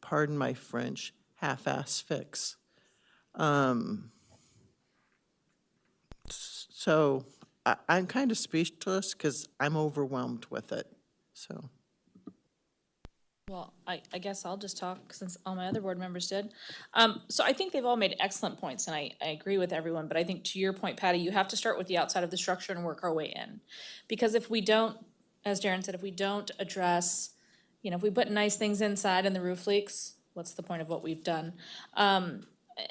pardon my French, half-ass fix. So I'm kind of speechless because I'm overwhelmed with it, so. Well, I guess I'll just talk since all my other board members did. So I think they've all made excellent points, and I agree with everyone, but I think to your point, Patty, you have to start with the outside of the structure and work our way in. Because if we don't, as Darren said, if we don't address, if we put nice things inside and the roof leaks, what's the point of what we've done? And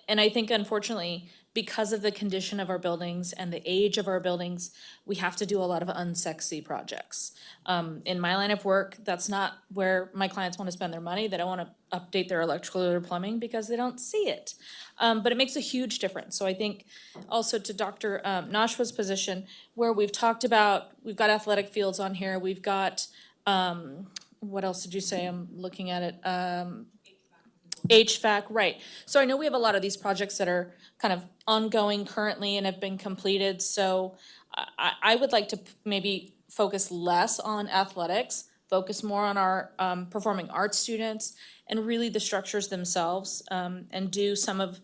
I think unfortunately, because of the condition of our buildings and the age of our buildings, we have to do a lot of unsexy projects. In my line of work, that's not where my clients want to spend their money. They don't want to update their electrical or plumbing because they don't see it. But it makes a huge difference. So I think also to Dr. Nashua's position, where we've talked about, we've got athletic fields on here, we've got, what else did you say? I'm looking at it. HVAC, right. So I know we have a lot of these projects that are kind of ongoing currently and have been completed. So I would like to maybe focus less on athletics, focus more on our performing arts students and really the structures themselves, and do some of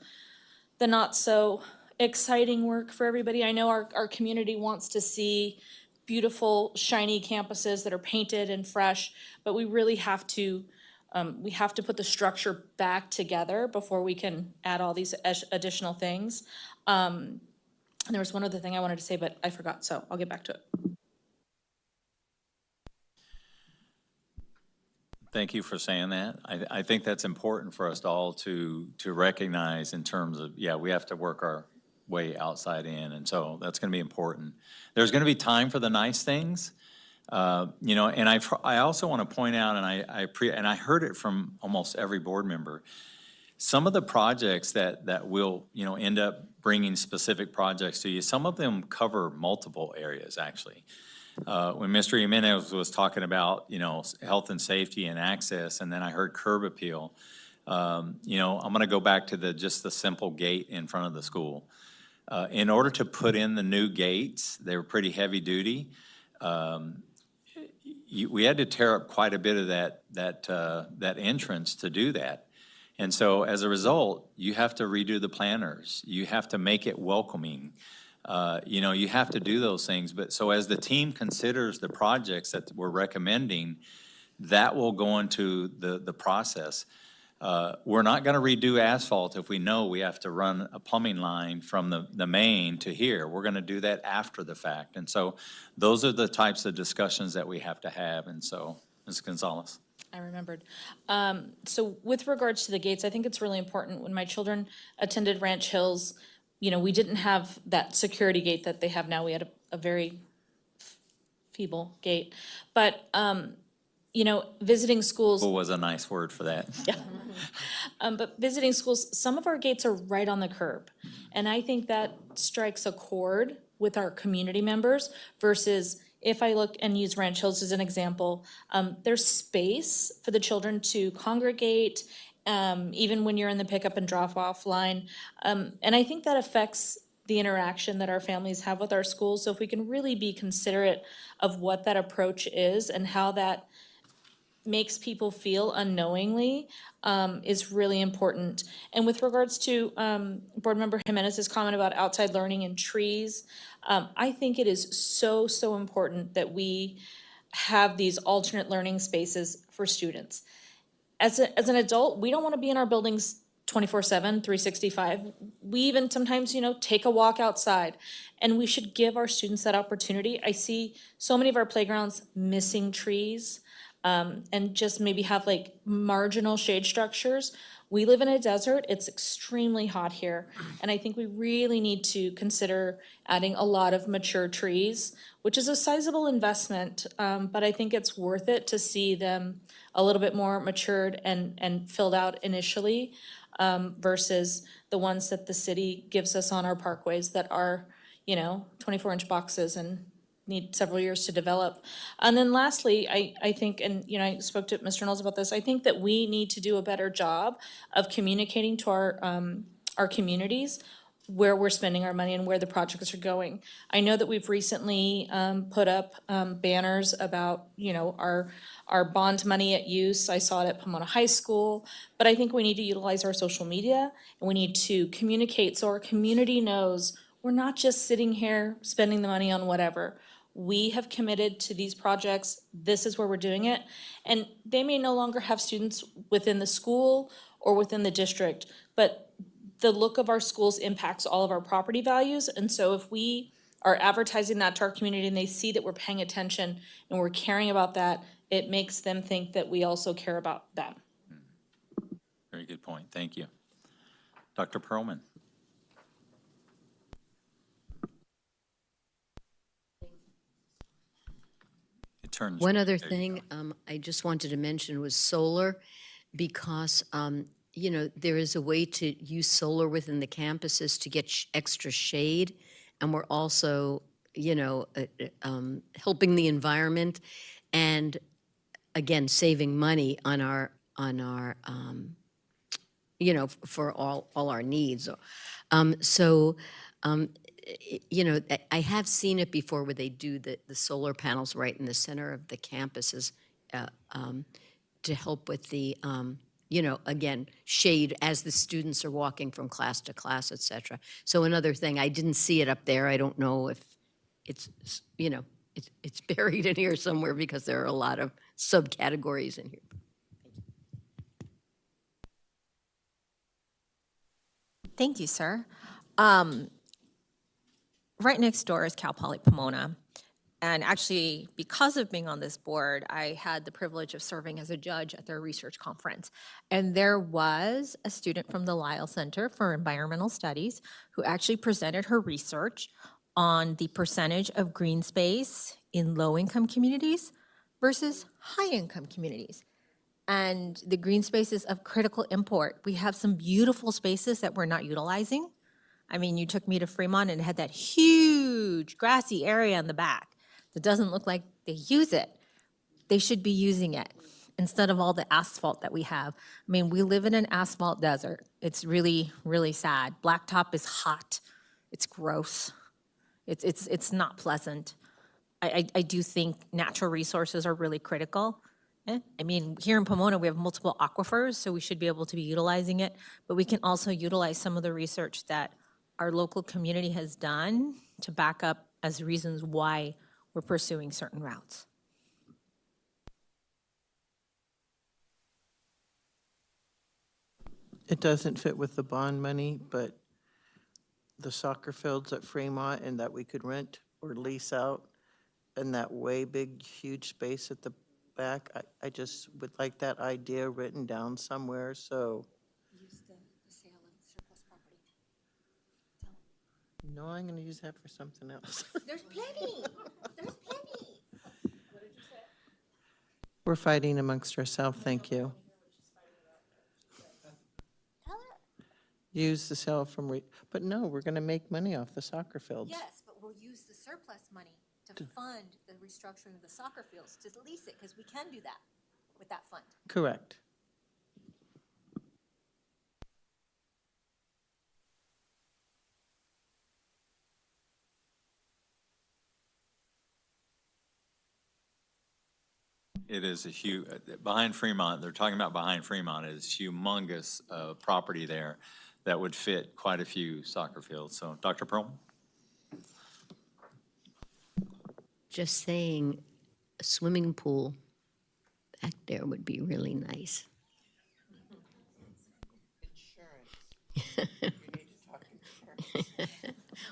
the not so exciting work for everybody. I know our community wants to see beautiful, shiny campuses that are painted and fresh, but we really have to put the structure back together before we can add all these additional things. And there was one other thing I wanted to say, but I forgot, so I'll get back to it. Thank you for saying that. I think that's important for us all to recognize in terms of, yeah, we have to work our way outside in, and so that's gonna be important. There's gonna be time for the nice things, you know, and I also wanna point out, and I heard it from almost every board member, some of the projects that will, you know, end up bringing specific projects to you, some of them cover multiple areas, actually. When Mr. Jimenez was talking about, you know, health and safety and access, and then I heard curb appeal, you know, I'm gonna go back to just the simple gate in front of the school. In order to put in the new gates, they were pretty heavy duty. We had to tear up quite a bit of that entrance to do that. And so as a result, you have to redo the planters. You have to make it welcoming. You know, you have to do those things. But so as the team considers the projects that we're recommending, that will go into the process. We're not gonna redo asphalt if we know we have to run a plumbing line from the main to here. We're gonna do that after the fact. And so those are the types of discussions that we have to have. And so, Ms. Gonzalez. I remembered. So with regards to the gates, I think it's really important. When my children attended Ranch Hills, you know, we didn't have that security gate that they have now. We had a very feeble gate. But, you know, visiting schools. What was a nice word for that? Yeah. But visiting schools, some of our gates are right on the curb. And I think that strikes a chord with our community members versus if I look and use Ranch Hills as an example, there's space for the children to congregate, even when you're in the pickup and drop off line. And I think that affects the interaction that our families have with our schools. So if we can really be considerate of what that approach is and how that makes people feel unknowingly, is really important. And with regards to Board Member Jimenez's comment about outside learning and trees, I think it is so, so important that we have these alternate learning spaces for students. As an adult, we don't want to be in our buildings 24/7, 365. We even sometimes, you know, take a walk outside, and we should give our students that opportunity. I see so many of our playgrounds missing trees. And just maybe have like marginal shade structures. We live in a desert, it's extremely hot here, and I think we really need to consider adding a lot of mature trees, which is a sizable investment, but I think it's worth it to see them a little bit more matured and filled out initially, versus the ones that the city gives us on our parkways that are, you know, 24-inch boxes and need several years to develop. And then lastly, I think, and you know, I spoke to Mr. Knowles about this, I think that we need to do a better job of communicating to our communities where we're spending our money and where the projects are going. I know that we've recently put up banners about, you know, our bond money at use. I saw it at Pomona High School, but I think we need to utilize our social media and we need to communicate so our community knows we're not just sitting here spending the money on whatever. We have committed to these projects, this is where we're doing it. And they may no longer have students within the school or within the district, but the look of our schools impacts all of our property values. And so if we are advertising that to our community and they see that we're paying attention and we're caring about that, it makes them think that we also care about them. Very good point, thank you. Dr. Perlman. turn. One other there you thing I just wanted to mention was solar, because, you know, there is a way to use solar within the campuses to get extra shade, and we're also, you know, helping the environment, and again, saving money on our, you know, for all our needs. So, you know, I have seen it before where they do the solar panels right in the center of the campuses to help with the, you know, again, shade as the students are walking from class to class, et cetera. So another thing, I didn't see it up there. I don't know if it's, you know, it's buried in here somewhere because there are a lot of subcategories in here. Thank you, sir. Right next door is Cal Poly Pomona. And actually, because of being on this board, I had the privilege of serving as a judge at their research conference. And there was a student from the Lyle Center for Environmental Studies who actually presented her research on the percentage of green space in low-income communities versus high-income communities. And the green space is of critical import. We have some beautiful spaces that we're not utilizing. I mean, you took me to Fremont and it had that huge grassy area in the back that doesn't look like they use it. They should be using it instead of all the asphalt that we have. I mean, we live in an asphalt desert. It's really, really sad. Blacktop is hot. It's gross. It's not pleasant. I do think natural resources are really critical. I mean, here in Pomona, we have multiple aquifers, so we should be able to be utilizing it, but we can also utilize some of the research that our local community has done to back up as reasons why we're pursuing certain routes. It doesn't fit with the bond money, but the soccer fields at Fremont and that we could rent or lease out, and that way big, huge space at the back, I just would like that idea written down somewhere, so. Use the sale of surplus property. No, I'm gonna use that for something else. There's plenty. There's plenty. We're fighting amongst ourselves, thank you. Use the sale from, but no, we're gonna make money off the soccer fields. Yes, but we'll use the surplus money to fund the restructuring of the soccer fields, to lease it, because we can do that with that fund. Correct. It is a huge, behind Fremont, they're talking about behind Fremont, is humongous property there that would fit quite a few soccer fields. So, Dr. Perlman? Just saying, a swimming pool back there would be really nice.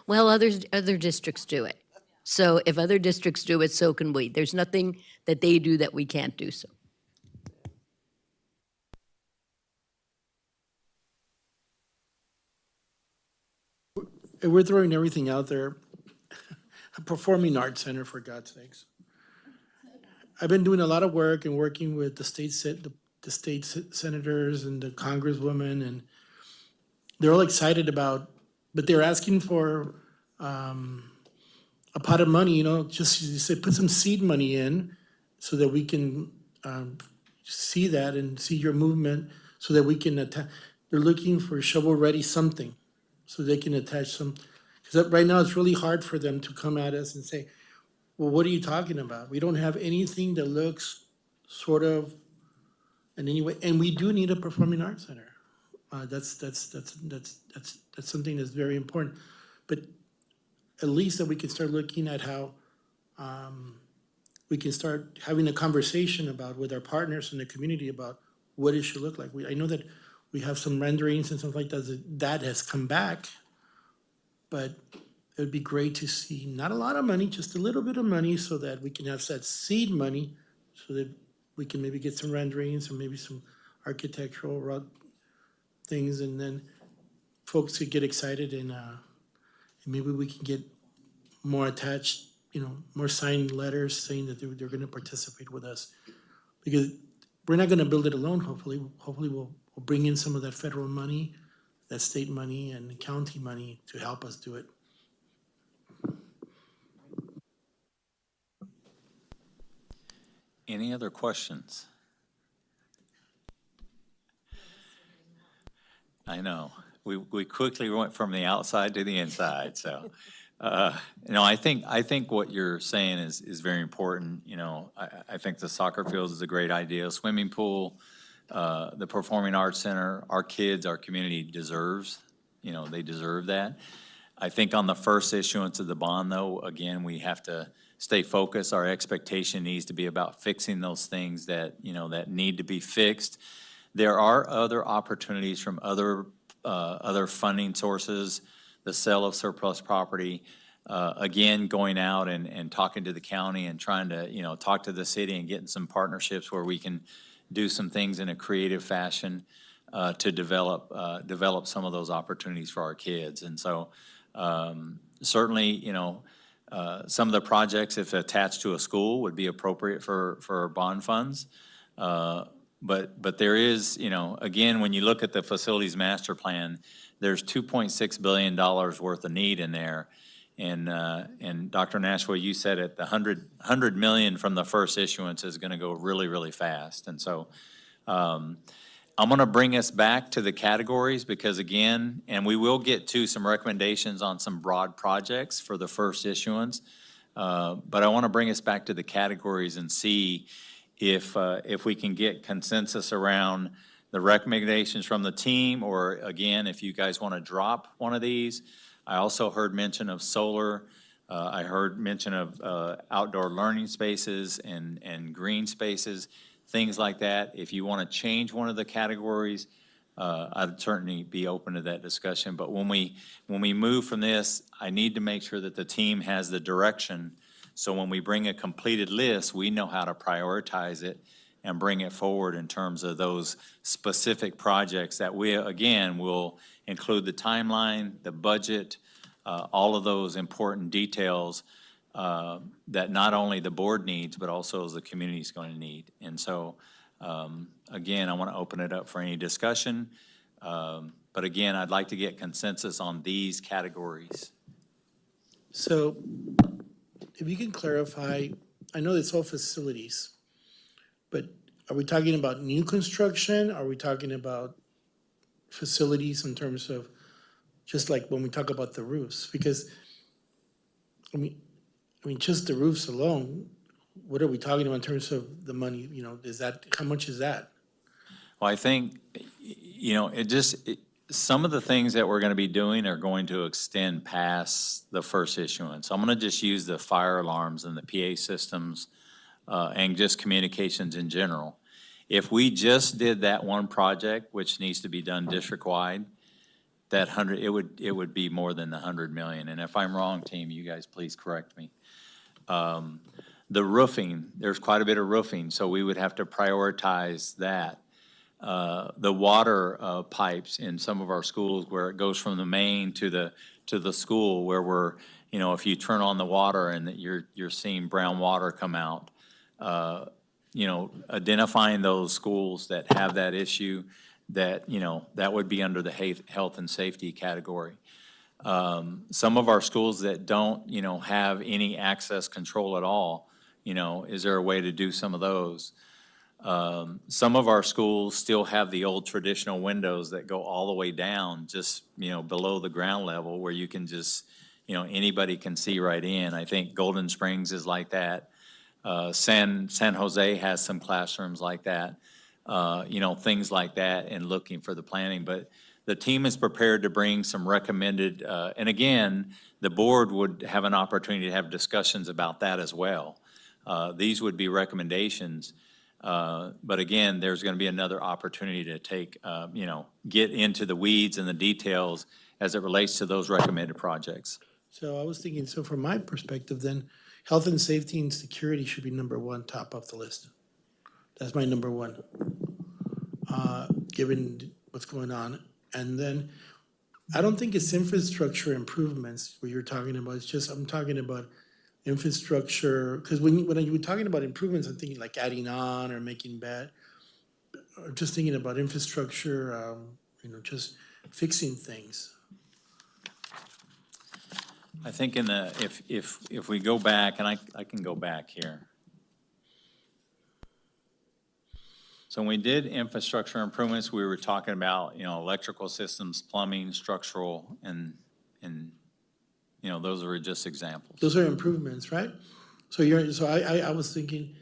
Well, other districts do it. So if other districts do it, so can we. There's nothing that they do that we can't do so. We're throwing everything out there. A performing arts center, for God's sakes. I've been doing a lot of work and working with the state senators and the congresswomen, and they're all excited about, but they're asking for a pot of money, you know, just you say, put some seed money in so that we can see that and see your movement, so that we can attach. They're looking for shovel-ready something, so they can attach some, because right now it's really hard for them to come at us and say, well, what are you talking about? We don't have anything that looks sort of in any way, and we do need a performing arts center. That's something that's very important. But at least that we can start looking at how we can start having a conversation about with our partners in the community about what it should look like. I know that we have some renderings and stuff like that has come back, but it would be great to see not a lot of money, just a little bit of money, so that we can have that seed money, so that we can maybe get some renderings or maybe some architectural things, and then folks could get excited, and maybe we can get more attached more signed letters saying that they're gonna participate with us. Because we're not gonna build it alone, hopefully. Hopefully, we'll bring in some of that federal money, that state money and county money to help us do it. Any other questions? I know. We quickly went from the outside to the inside, so. I think what you're saying is very important. I think the soccer field is a great idea, swimming pool, the Performing Arts Center, our kids, our community deserves, they deserve that. I think on the first issuance of the bond, though, again, we have to stay focused. Our expectation needs to be about fixing those things that need to be fixed. There are other opportunities from other funding sources, the sale of surplus property, again, going out and talking to the county and trying to, talk to the city and getting some partnerships where we can do some things in a creative fashion to develop some of those opportunities for our kids. And so certainly, some of the projects, if attached to a school, would be appropriate for bond funds. But there is, again, when you look at the facilities master plan, there's $2.6 billion worth of need in there. And Dr. Nashua, you said it, the 100 million from the first issuance is gonna go really, really fast. And so I'm gonna bring us back to the categories because again, and we will get to some recommendations on some broad projects for the first issuance. But I wanna bring us back to the categories and see if we can get consensus around the recommendations from the team, or again, if you guys want to drop one of these. I also heard mention of solar. I heard mention of outdoor learning spaces and green spaces, things like that. If you want to change one of the categories, I'd certainly be open to that discussion. But when we move from this, I need to make sure that the team has the direction. So when we bring a completed list, we know how to prioritize it and bring it forward in terms of those specific projects that we, again, will include the timeline, the budget, all of those important details that not only the board needs, but also the community is going to need. And so, again, I want to open it up for any discussion. But again, I'd like to get consensus on these categories. So if you can clarify, I know it's all facilities, but are we talking about new construction? Are we talking about facilities in terms of, just like when we talk about the roofs? Because, I mean, just the roofs alone, what are we talking about in terms of the money? How much is that? Well, I think, some of the things that we're going to be doing are going to extend past the first issuance. I'm going to just use the fire alarms and the PA systems and just communications in general. If we just did that one project, which needs to be done district-wide, it would be more than the 100 million. And if I'm wrong, team, you guys please correct me. The roofing, there's quite a bit of roofing, so we would have to prioritize that. The water pipes in some of our schools where it goes from the main to the school, where we're, if you turn on the water and that you're seeing brown water come out, identifying those schools that have that issue, that would be under the health and safety category. Some of our schools that don't, have any access control at all, is there a way to do some of those? Some of our schools still have the old traditional windows that go all the way down, just, below the ground level, where you can just, anybody can see right in. I think Golden Springs is like that. San Jose has some classrooms like that, things like that, and looking for the planning. But the team is prepared to bring some recommended, and again, the board would have an opportunity to have discussions about that as well. These would be recommendations. But again, there's going to be another opportunity to take, get into the weeds and the details as it relates to those recommended projects. So I was thinking, so from my perspective then, health and safety and security should be number one, top of the list. That's my number one, given what's going on. And then I don't think it's infrastructure improvements what you're talking about. It's just, I'm talking about infrastructure, because when you were talking about improvements, I'm thinking like adding on or making bad, or just thinking about infrastructure, just fixing things. I think in the, if we go back, and I can go back here. So when we did infrastructure improvements, we were talking about, electrical systems, plumbing, structural, and, those are just examples. Those are improvements, right? So I was thinking,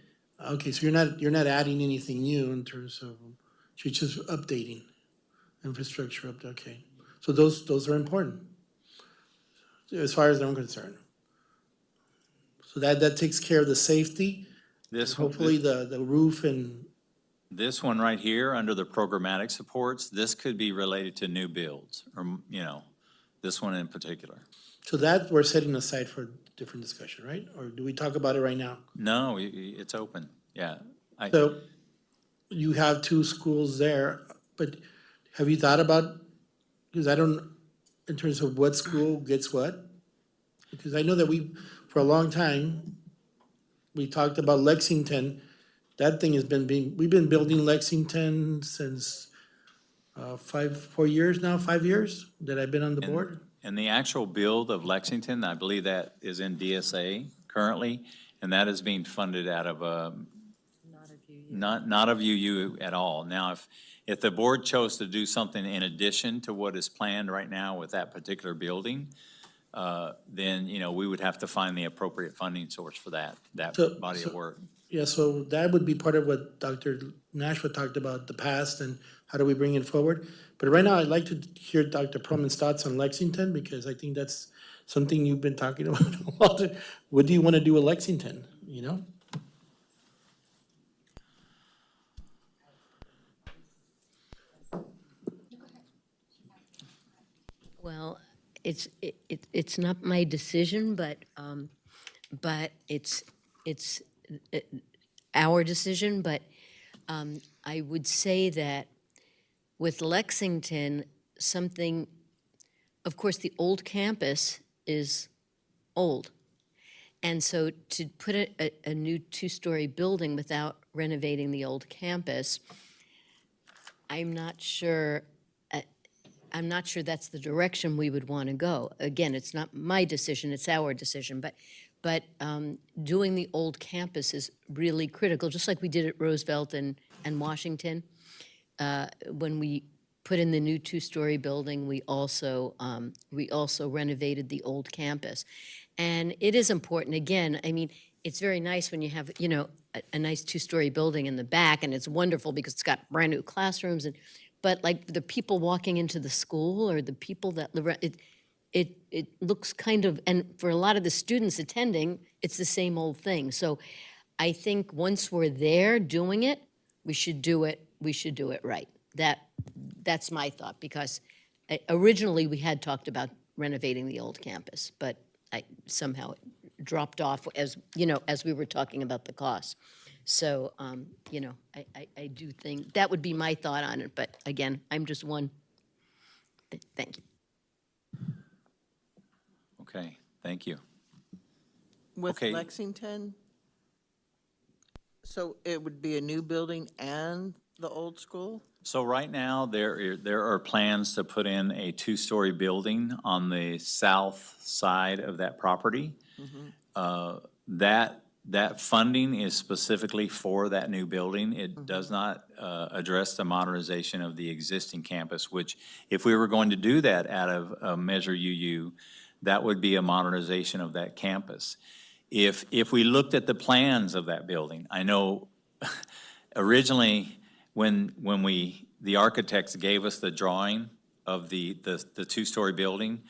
okay, so you're not adding anything new in terms of, you're just updating infrastructure, okay. So those are important, as far as I'm concerned. So that takes care of the safety, This, hopefully the roof and, this one right here, under the programmatic supports, this could be related to new builds, or, this one in particular. so that we're setting aside for different discussion, right? Or do we talk about it right now? No, it's open, yeah. So you have two schools there, but have you thought about, because I don't, in terms of what school gets what? Because I know that for a long time, we talked about Lexington. That thing has we've been building Lexington since 4 years now, 5 years that I've been on the board. And the actual build of Lexington, I believe that is in DSA currently, and that is being funded out of, not of UU at all. Now, if the board chose to do something in addition to what is planned right now with that particular building, then, we would have to find the appropriate funding source for that body of work. Yeah, so that would be part of what Dr. Nashua talked about, the past and how do we bring it forward. But right now, I'd like to hear Dr. Perlman's thoughts on Lexington, because I think that's something you've been talking about a lot. What do you want to do with Lexington, Well, it's not my decision, but it's our decision, but I would say that with Lexington, of course, the old campus is old. And so to put a new two-story building without renovating the old campus, I'm not sure that's the direction we would want to go. Again, it's not my decision, it's our decision, but doing the old campus is really critical, just like we did at Roosevelt and Washington. When we put in the new two-story building, we also renovated the old campus. And it is important, again, I mean, it's very nice when you have, a nice two-story building in the back, and it's wonderful because it's got brand-new classrooms, but like the people walking into the school or the people that live around, it looks kind of, and for a lot of the students attending, it's the same old thing. So I think once we're there doing it, we should do it right. That's my thought, because originally we had talked about renovating the old campus, but somehow it dropped off as we were talking about the costs. So, I do think that would be my thought on it, but again, I'm just one. Thank you. Okay, thank you. With Okay. Lexington, so it would be a new building and the old school? So right now, there are plans to put in a two-story building on the south side of that property. That funding is specifically for that new building. It does not address the modernization of the existing campus, which if we were going to do that out of Measure UU, that would be a modernization of that campus. If we looked at the plans of that building, I know originally when the architects gave us the drawing of the two-story building,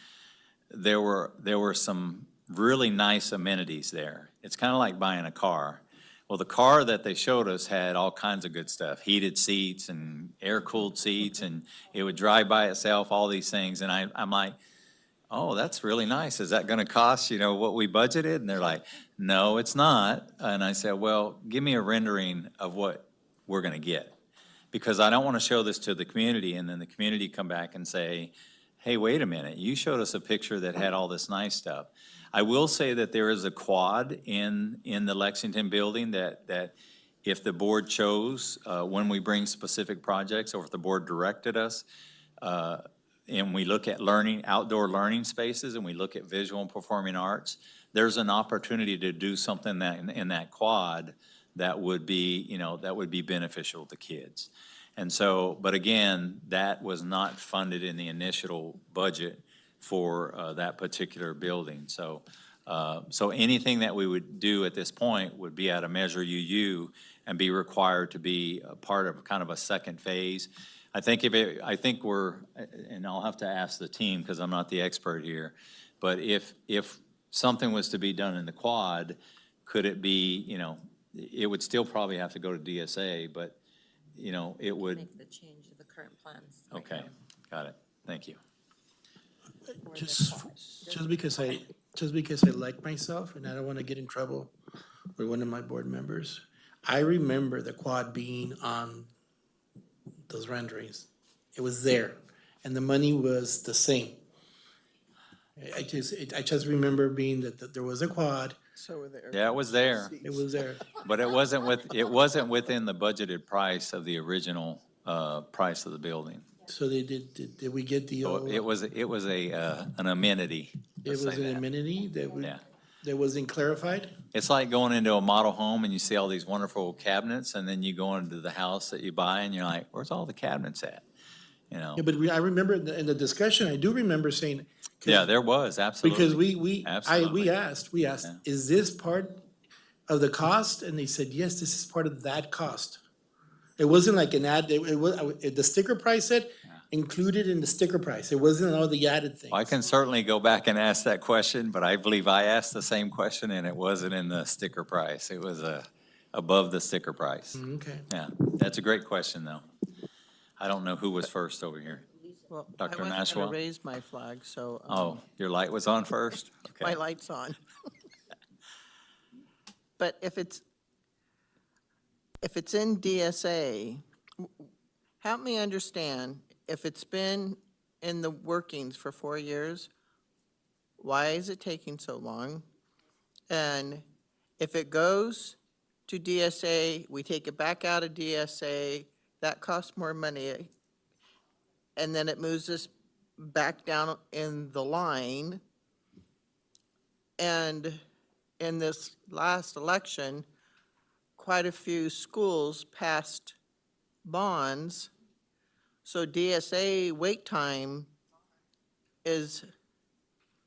there were some really nice amenities there. It's kind of like buying a car. Well, the car that they showed us had all kinds of good stuff, heated seats and air-cooled seats, and it would drive by itself, all these things. And I'm like, oh, that's really nice. Is that going to cost, what we budgeted? And they're like, no, it's not. And I said, well, give me a rendering of what we're going to get. Because I don't want to show this to the community and then the community come back and say, hey, wait a minute, you showed us a picture that had all this nice stuff. I will say that there is a quad in the Lexington building that if the board chose, when we bring specific projects, or if the board directed us, and we look at learning, outdoor learning spaces, and we look at visual and performing arts, there's an opportunity to do something that, in that quad that would be, that would be beneficial to kids. And so, but again, that was not funded in the initial budget for that particular building. So, so anything that we would do at this point would be at a Measure UU and be required to be a part of kind of a second phase. I think we're, and I'll have to ask the team because I'm not the expert here, but if something was to be done in the quad, could it be, it would still probably have to go to DSA, but, it would. Make the change of the current plans. Okay, got it. Thank you. Just because I like myself and I don't want to get in trouble with one of my board members, I remember the quad being on those renderings. It was there, and the money was the same. I just remember being that there was a quad. So were there. Yeah, it was there, It was there. but it wasn't within the budgeted price of the original price of the building. So did we get the? So it was an amenity. It let's was say an that. amenity Yeah. that wasn't clarified? It's like going into a model home and you see all these wonderful cabinets, and then you go into the house that you buy and you're like, where's all the cabinets at? Yeah, but I remember in the discussion, I do remember saying. Yeah, there was, absolutely. Because we Absolutely. asked, Yeah. is this part of the cost? And they said, yes, this is part of that cost. It wasn't like an ad, it was, the sticker price said, included in the sticker price. It wasn't all the added things. I can certainly go back and ask that question, but I believe I asked the same question and it wasn't in the sticker price. It was above the sticker price. Okay. Yeah, that's a great question, though. I don't know who was first over here. Well, Dr. I wasn't Nashua? gonna raise my flag, so. Oh, your light was on first? My Okay. light's on. But if it's in DSA, help me understand, if it's been in the workings for 4 years, why is it taking so long? And if it goes to DSA, we take it back out of DSA, that costs more money. And then it moves us back down in the line. And in this last election, quite a few schools passed bonds. So DSA wait time is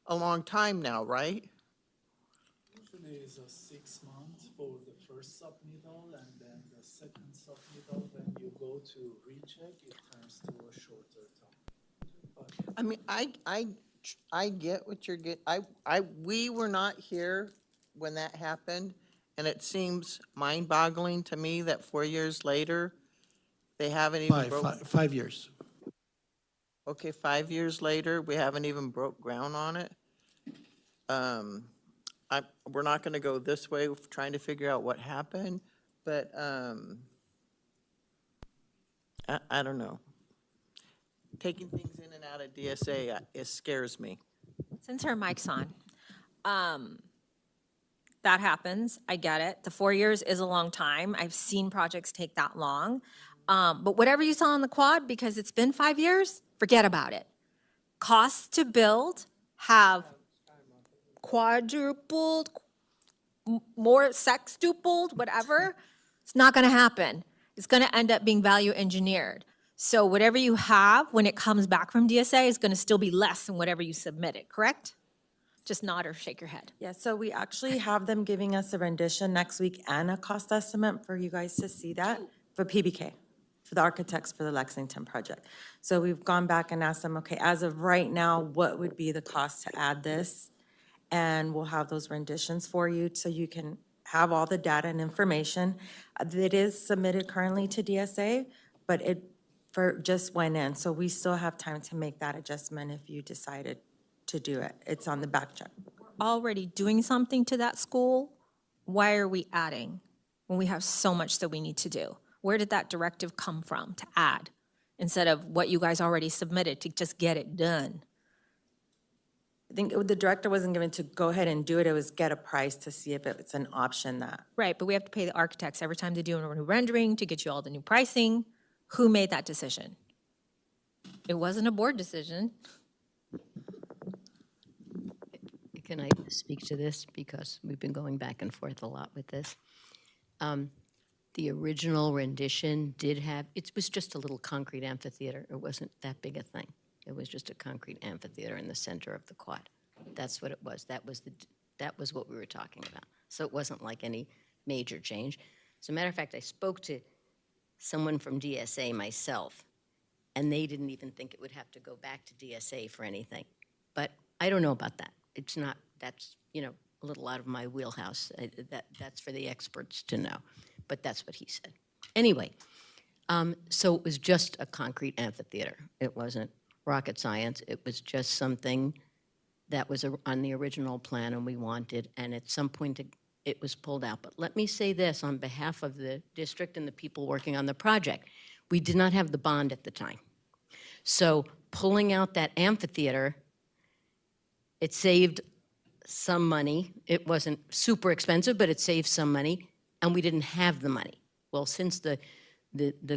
a long time now, right? Usually it's a 6 months for the first submittal, and then the second submittal, when you go to recheck, it turns to a shorter time. I mean, I get what you're we were not here when that happened, and it seems mind-boggling to me that 4 years later, they haven't even broke. 5 years. Okay, 5 years later, we haven't even broke ground on it. We're not gonna go this way, trying to figure out what happened, but, I don't know. Taking things in and out of DSA, it scares me. Since her mic's on, that happens, I get it. The 4 years is a long time. I've seen projects take that long. But whatever you saw on the quad, because it's been 5 years, forget about it. Costs to build have quadrupled, more sextupled, whatever. It's not gonna happen. It's gonna end up being value engineered. So whatever you have, when it comes back from DSA, is gonna still be less than whatever you submitted, correct? Just nod or shake your head. Yeah, so we actually have them giving us a rendition next week and a cost estimate for you guys to see that for PBK, for the architects for the Lexington project. So we've gone back and asked them, okay, as of right now, what would be the cost to add this? And we'll have those renditions for you so you can have all the data and information. It is submitted currently to DSA, but it just went in. So we still have time to make that adjustment if you decided to do it. It's on the back check. Already doing something to that school, why are we adding when we have so much that we need to do? Where did that directive come from to add? instead of what you guys already submitted to just get it done. I think the director wasn't given to go ahead and do it, it was get a price to see if it's an option that. Right, but we have to pay the architects every time they do a new rendering to get you all the new pricing. Who made that decision? It wasn't a board decision. Can I speak to this? Because we've been going back and forth a lot with this. The original rendition did have, it was just a little concrete amphitheater. It wasn't that big a thing. It was just a concrete amphitheater in the center of the quad. That's what it was. That was what we were talking about. So it wasn't like any major change. As a matter of fact, I spoke to someone from DSA myself, and they didn't even think it would have to go back to DSA for anything. But I don't know about that. It's not, that's, a little out of my wheelhouse. That's for the experts to know. But that's what he said. Anyway, so it was just a concrete amphitheater. It wasn't rocket science. It was just something that was on the original plan and we wanted, and at some point it was pulled out. But let me say this on behalf of the district and the people working on the project. We did not have the bond at the time. So pulling out that amphitheater, it saved some money. It wasn't super expensive, but it saved some money, and we didn't have the money. Well, since the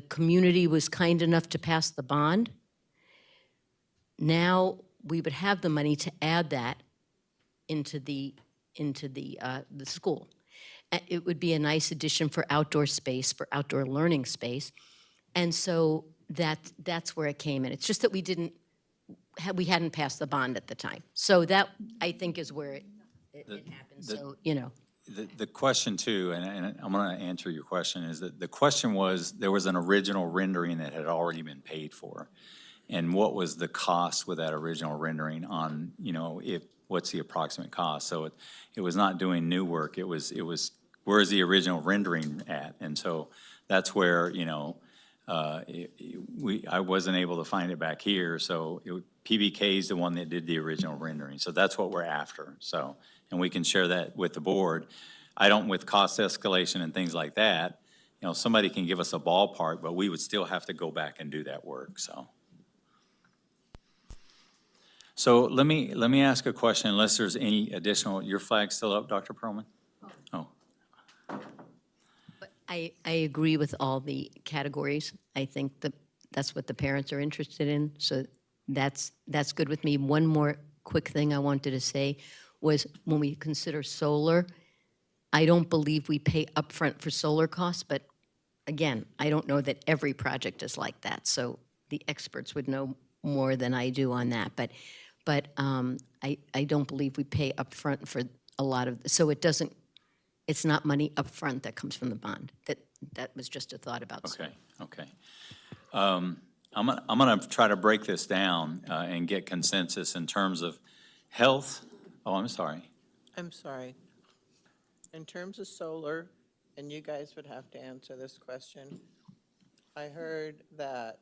community was kind enough to pass the bond, now we would have the money to add that into the school. It would be a nice addition for outdoor space, for outdoor learning space, and so that's where it came in. It's just that we hadn't passed the bond at the time. So that, I think, is where it happened. So, The question too, and I'm going to answer your question, is that the question was, there was an original rendering that had already been paid for. And what was the cost with that original rendering on, what's the approximate cost? So it was not doing new work. It was where's the original rendering at? And so that's where, I wasn't able to find it back here. So PBK is the one that did the original rendering. So that's what we're after. So, and we can share that with the board. With cost escalation and things like that, somebody can give us a ballpark, but we would still have to go back and do that work, so. So let me ask a question, unless there's any additional, your flag's still up, Dr. Perlman? Oh. I agree with all the categories. I think that's what the parents are interested in, so that's good with me. One more quick thing I wanted to say was when we consider solar, I don't believe we pay upfront for solar costs, but again, I don't know that every project is like that, so the experts would know more than I do on that. But I don't believe we pay upfront for a lot of, so it's not money upfront that comes from the bond. That was just a thought about. Okay. I'm gonna try to break this down and get consensus in terms of health. Oh, I'm sorry. I'm sorry. In terms of solar, and you guys would have to answer this question, I heard that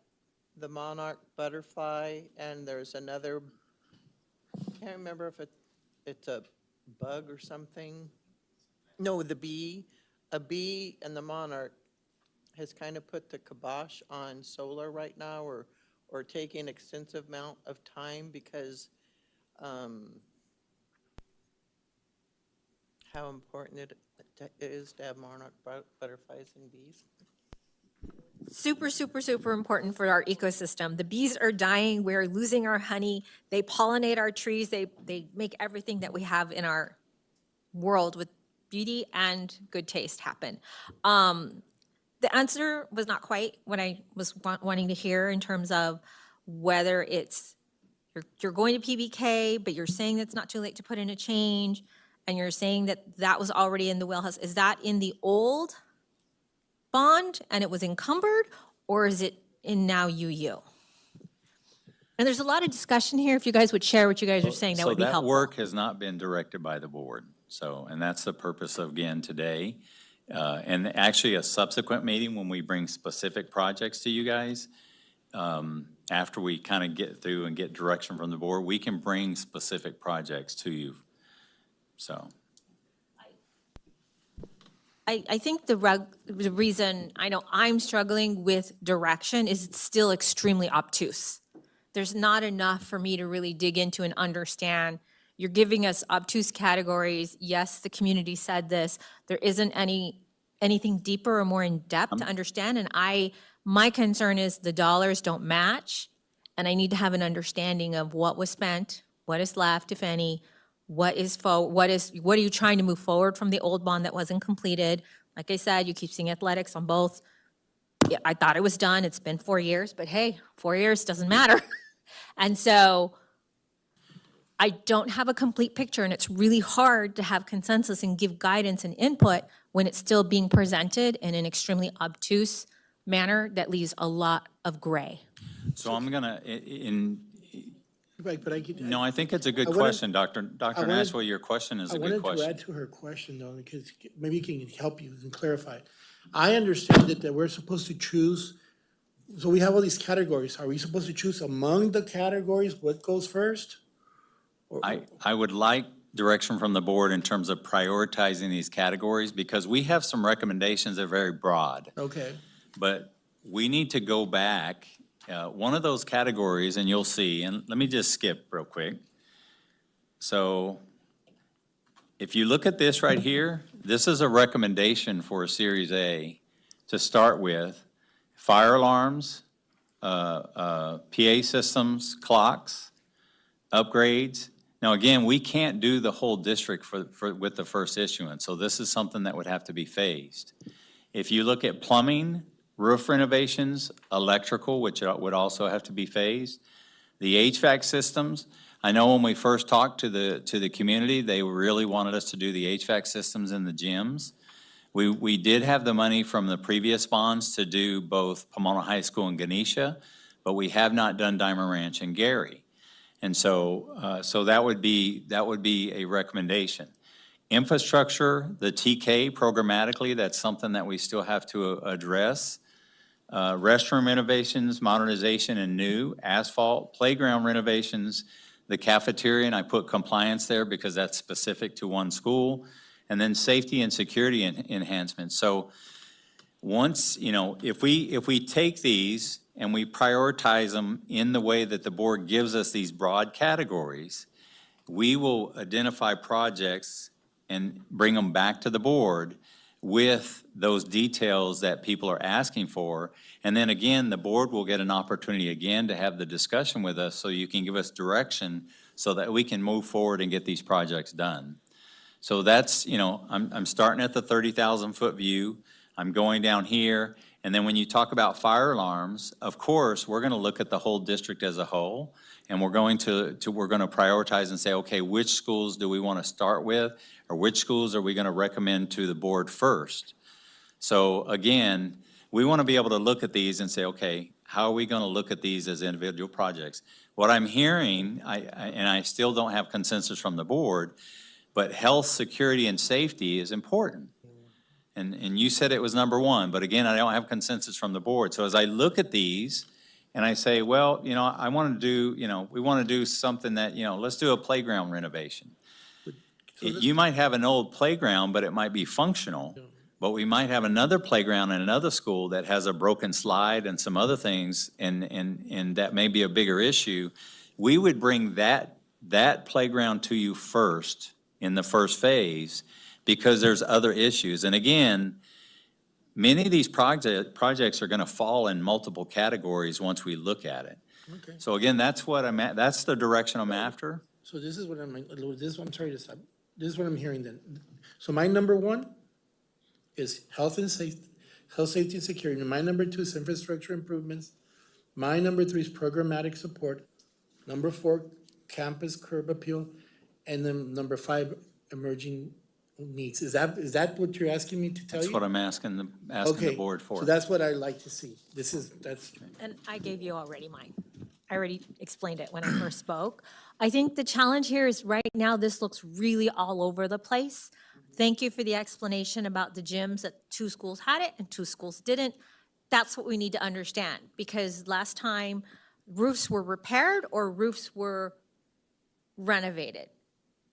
the monarch butterfly, and there's another, I can't remember if it's a bug or something. No, the bee. A bee and the monarch has kind of put the kibosh on solar right now, or taking extensive amount of time because how important it is to have monarch butterflies and bees. Super, super, super important for our ecosystem. The bees are dying. We're losing our honey. They pollinate our trees. They make everything that we have in our world with beauty and good taste happen. The answer was not quite what I was wanting to hear in terms of whether it's you're going to PBK, but you're saying it's not too late to put in a change, and you're saying that was already in the wheelhouse. Is that in the old bond and it was encumbered, or is it in now UU? And there's a lot of discussion here. If you guys would share what you guys are saying, that would be helpful. So that work has not been directed by the board. So, and that's the purpose of, again, today. And actually a subsequent meeting when we bring specific projects to you guys, after we kind of get through and get direction from the board, we can bring specific projects to you. So. I think the reason I know I'm struggling with direction is it's still extremely obtuse. There's not enough for me to really dig into and understand. You're giving us obtuse categories. Yes, the community said this. There isn't anything deeper or more in depth to understand. And my concern is the dollars don't match. And I need to have an understanding of what was spent, what is left, if any, what are you trying to move forward from the old bond that wasn't completed? Like I said, you keep seeing athletics on both. Yeah, I thought it was done. It's been 4 years, but hey, 4 years doesn't matter. And so I don't have a complete picture, and it's really hard to have consensus and give guidance and input when it's still being presented in an extremely obtuse manner that leaves a lot of gray. So I'm gonna, Right, but no, I think it's a good I wanted- question, Dr. wanted- Nashua, your question is a good I wanted to question. add to her question though, because maybe it can help you and clarify. I understand that we're supposed to choose, so we have all these categories. Are we supposed to choose among the categories what goes first? I would like direction from the board in terms of prioritizing these categories, because we have some recommendations that are very broad. Okay, But we need to go back, one of those categories, and you'll see, and let me just skip real quick. So if you look at this right here, this is a recommendation for a Series A to start with. Fire alarms, PA systems, clocks, upgrades. Now, again, we can't do the whole district with the first issuance, so this is something that would have to be phased. If you look at plumbing, roof renovations, electrical, which would also have to be phased, the HVAC systems, I know when we first talked to the community, they really wanted us to do the HVAC systems in the gyms. We did have the money from the previous bonds to do both Pomona High School and Ganesha, but we have not done Diamond Ranch and Gary. And so, that would be a recommendation. Infrastructure, the TK programmatically, that's something that we still have to address. Restroom renovations, modernization and new, asphalt, playground renovations, the cafeteria, and I put compliance there because that's specific to one school, and then safety and security enhancements. So once, if we take these and we prioritize them in the way that the board gives us these broad categories, we will identify projects and bring them back to the board with those details that people are asking for. And then again, the board will get an opportunity again to have the discussion with us so you can give us direction so that we can move forward and get these projects done. So that's, I'm starting at the 30,000-foot view. I'm going down here. And then when you talk about fire alarms, of course, we're going to look at the whole district as a whole. And we're going to prioritize and say, okay, which schools do we want to start with? Or which schools are we going to recommend to the board first? So again, we want to be able to look at these and say, okay, how are we going to look at these as individual projects? What I'm hearing, and I still don't have consensus from the board, but health, security, and safety is important. And you said it was number one, but again, I don't have consensus from the board. So as I look at these, and I say, well, I want to do, we want to do something that, let's do a playground renovation. You might have an old playground, but it might be functional. But we might have another playground in another school that has a broken slide and some other things, and that may be a bigger issue. We would bring that playground to you first in the first phase because there's other issues. And again, many of these projects are going to fall in multiple categories once we look at it. okay. So again, that's the direction I'm after. So this is what I'm sorry to stop. This is what I'm hearing then. So my number one is health, safety and security. My number two is infrastructure improvements. My number three is programmatic support. Number four, campus curb appeal. And then number five, emerging needs. Is that what you're asking me to tell you? That's what I'm asking the Okay, board for. so that's what I like to see. That's. And I gave you already mine. I already explained it when I first spoke. I think the challenge here is right now, this looks really all over the place. Thank you for the explanation about the gyms, that 2 schools had it and 2 schools didn't. That's what we need to understand, because last time roofs were repaired or roofs were renovated.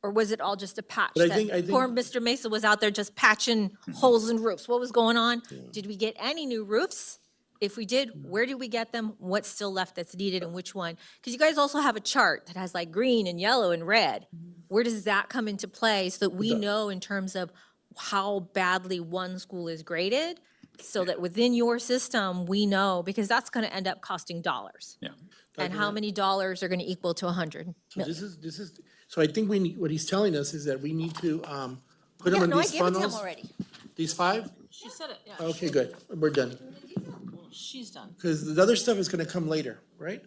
Or was it all just a patch? But I that think- Poor Mr. Mesa was out there just patching holes in roofs. What was going on? Did we get any new roofs? If we did, where did we get them? What's still left that's needed and which one? Because you guys also have a chart that has like green and yellow and red. Where does that come into play so that we know in terms of how badly one school is graded? So that within your system, we know, because that's going to end up costing dollars. Yeah. And how many dollars are going to equal to 100 So million? this is, so I think we need, what he's telling us is that we need to, put them Yeah, in no, I these gave it to him funnels. already. These 5? She said it, yeah. Okay, good. We're done. She's done. Because the other stuff is gonna come later, right?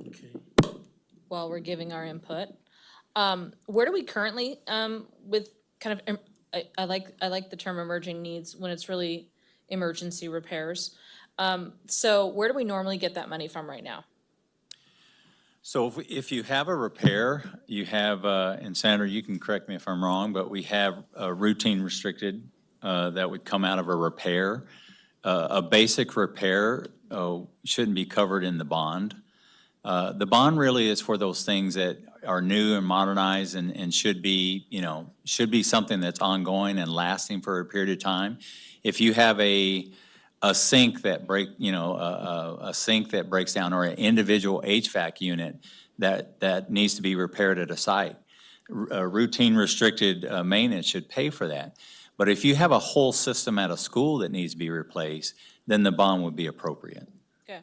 Okay. While we're giving our input. Where do we currently, with kind of, I like the term emerging needs when it's really emergency repairs. So where do we normally get that money from right now? So if you have a repair, you have, and Sandra, you can correct me if I'm wrong, but we have routine restricted that would come out of a repair. A basic repair shouldn't be covered in the bond. The bond really is for those things that are new and modernized and should be, should be something that's ongoing and lasting for a period of time. If you have a sink that a sink that breaks down, or an individual HVAC unit that needs to be repaired at a site, routine restricted maintenance should pay for that. But if you have a whole system at a school that needs to be replaced, then the bond would be appropriate. Okay.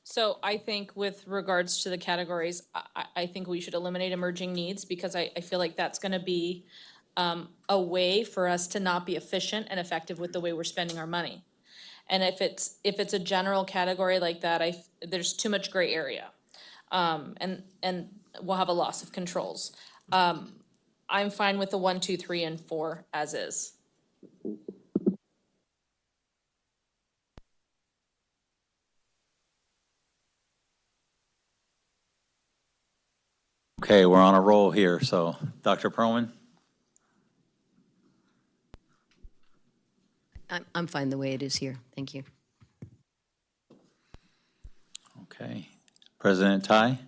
So I think with regards to the categories, I think we should eliminate emerging needs because I feel like that's gonna be a way for us to not be efficient and effective with the way we're spending our money. And if it's a general category like that, there's too much gray area. And we'll have a loss of controls. I'm fine with the 1, 2, 3, and 4 as is. Okay, we're on a roll here, so Dr. Perlman? I'm fine the way it is here. Thank you. Okay. President Tai?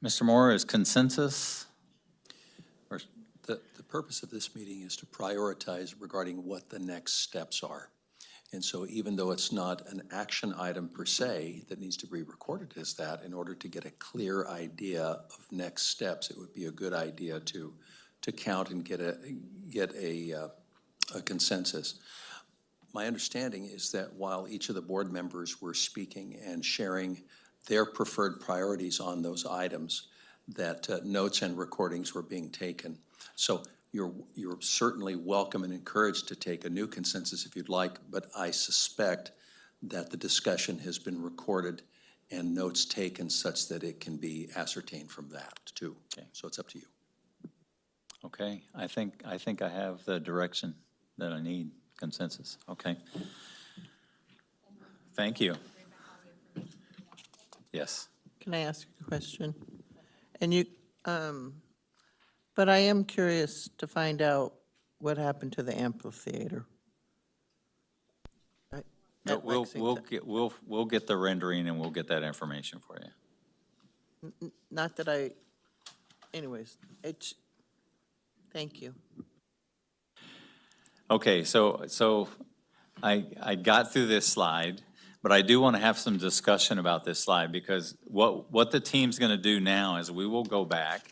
Mr. Moore, is consensus? Or The purpose of this meeting is to prioritize regarding what the next steps are. And so even though it's not an action item per se that needs to be recorded as that, in order to get a clear idea of next steps, it would be a good idea to count and get a consensus. My understanding is that while each of the board members were speaking and sharing their preferred priorities on those items, that notes and recordings were being taken. So you're certainly welcome and encouraged to take a new consensus if you'd like, but I suspect that the discussion has been recorded and notes taken such that it can be ascertained from that too. Okay. So it's up to you. Okay, I think I have the direction that I need, consensus. Okay. Thank you. Yes. Can I ask a question? And you, but I am curious to find out what happened to the amphitheater. Right, No, at we'll Lexington. we'll get the rendering and we'll get that information for you. Not that anyways, thank you. Okay, so I got through this slide, but I do want to have some discussion about this slide because what the team's going to do now is we will go back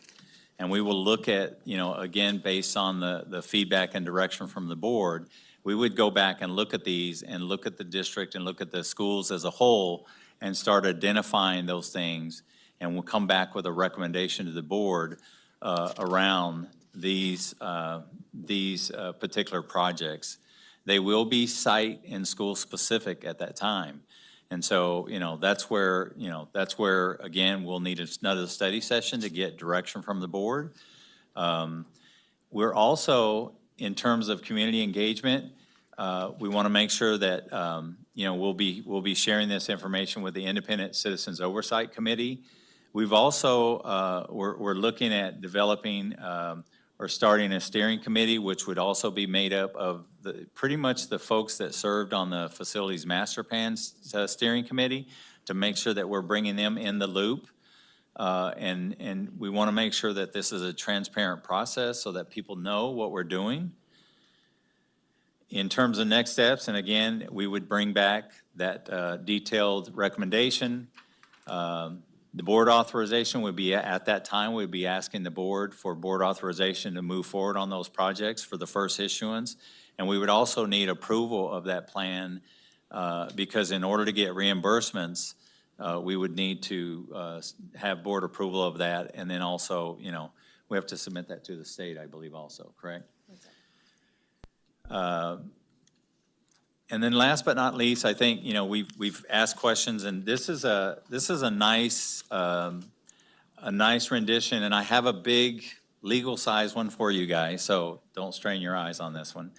and we will look at, again, based on the feedback and direction from the board, we would go back and look at these and look at the district and look at the schools as a whole and start identifying those things. And we'll come back with a recommendation to the board around these particular projects. They will be site and school specific at that time. And so, that's where, again, we'll need another study session to get direction from the board. We're also, in terms of community engagement, We want to make sure that, we'll be sharing this information with the Independent Citizens Oversight Committee. We've also, we're looking at developing or starting a steering committee, which would also be made up of pretty much the folks that served on the Facilities Master Plan Steering Committee, to make sure that we're bringing them in the loop. And we want to make sure that this is a transparent process so that people know what we're doing. In terms of next steps, and again, we would bring back that detailed recommendation. The board authorization would be, at that time, we'd be asking the board for board authorization to move forward on those projects for the first issuance. And we would also need approval of that plan because in order to get reimbursements, we would need to have board approval of that. And then also, we have to submit that to the state, I believe also, correct? And then last but not least, I think, we've asked questions, and this is a nice rendition, and I have a big legal size one for you guys, so don't strain your eyes on this one.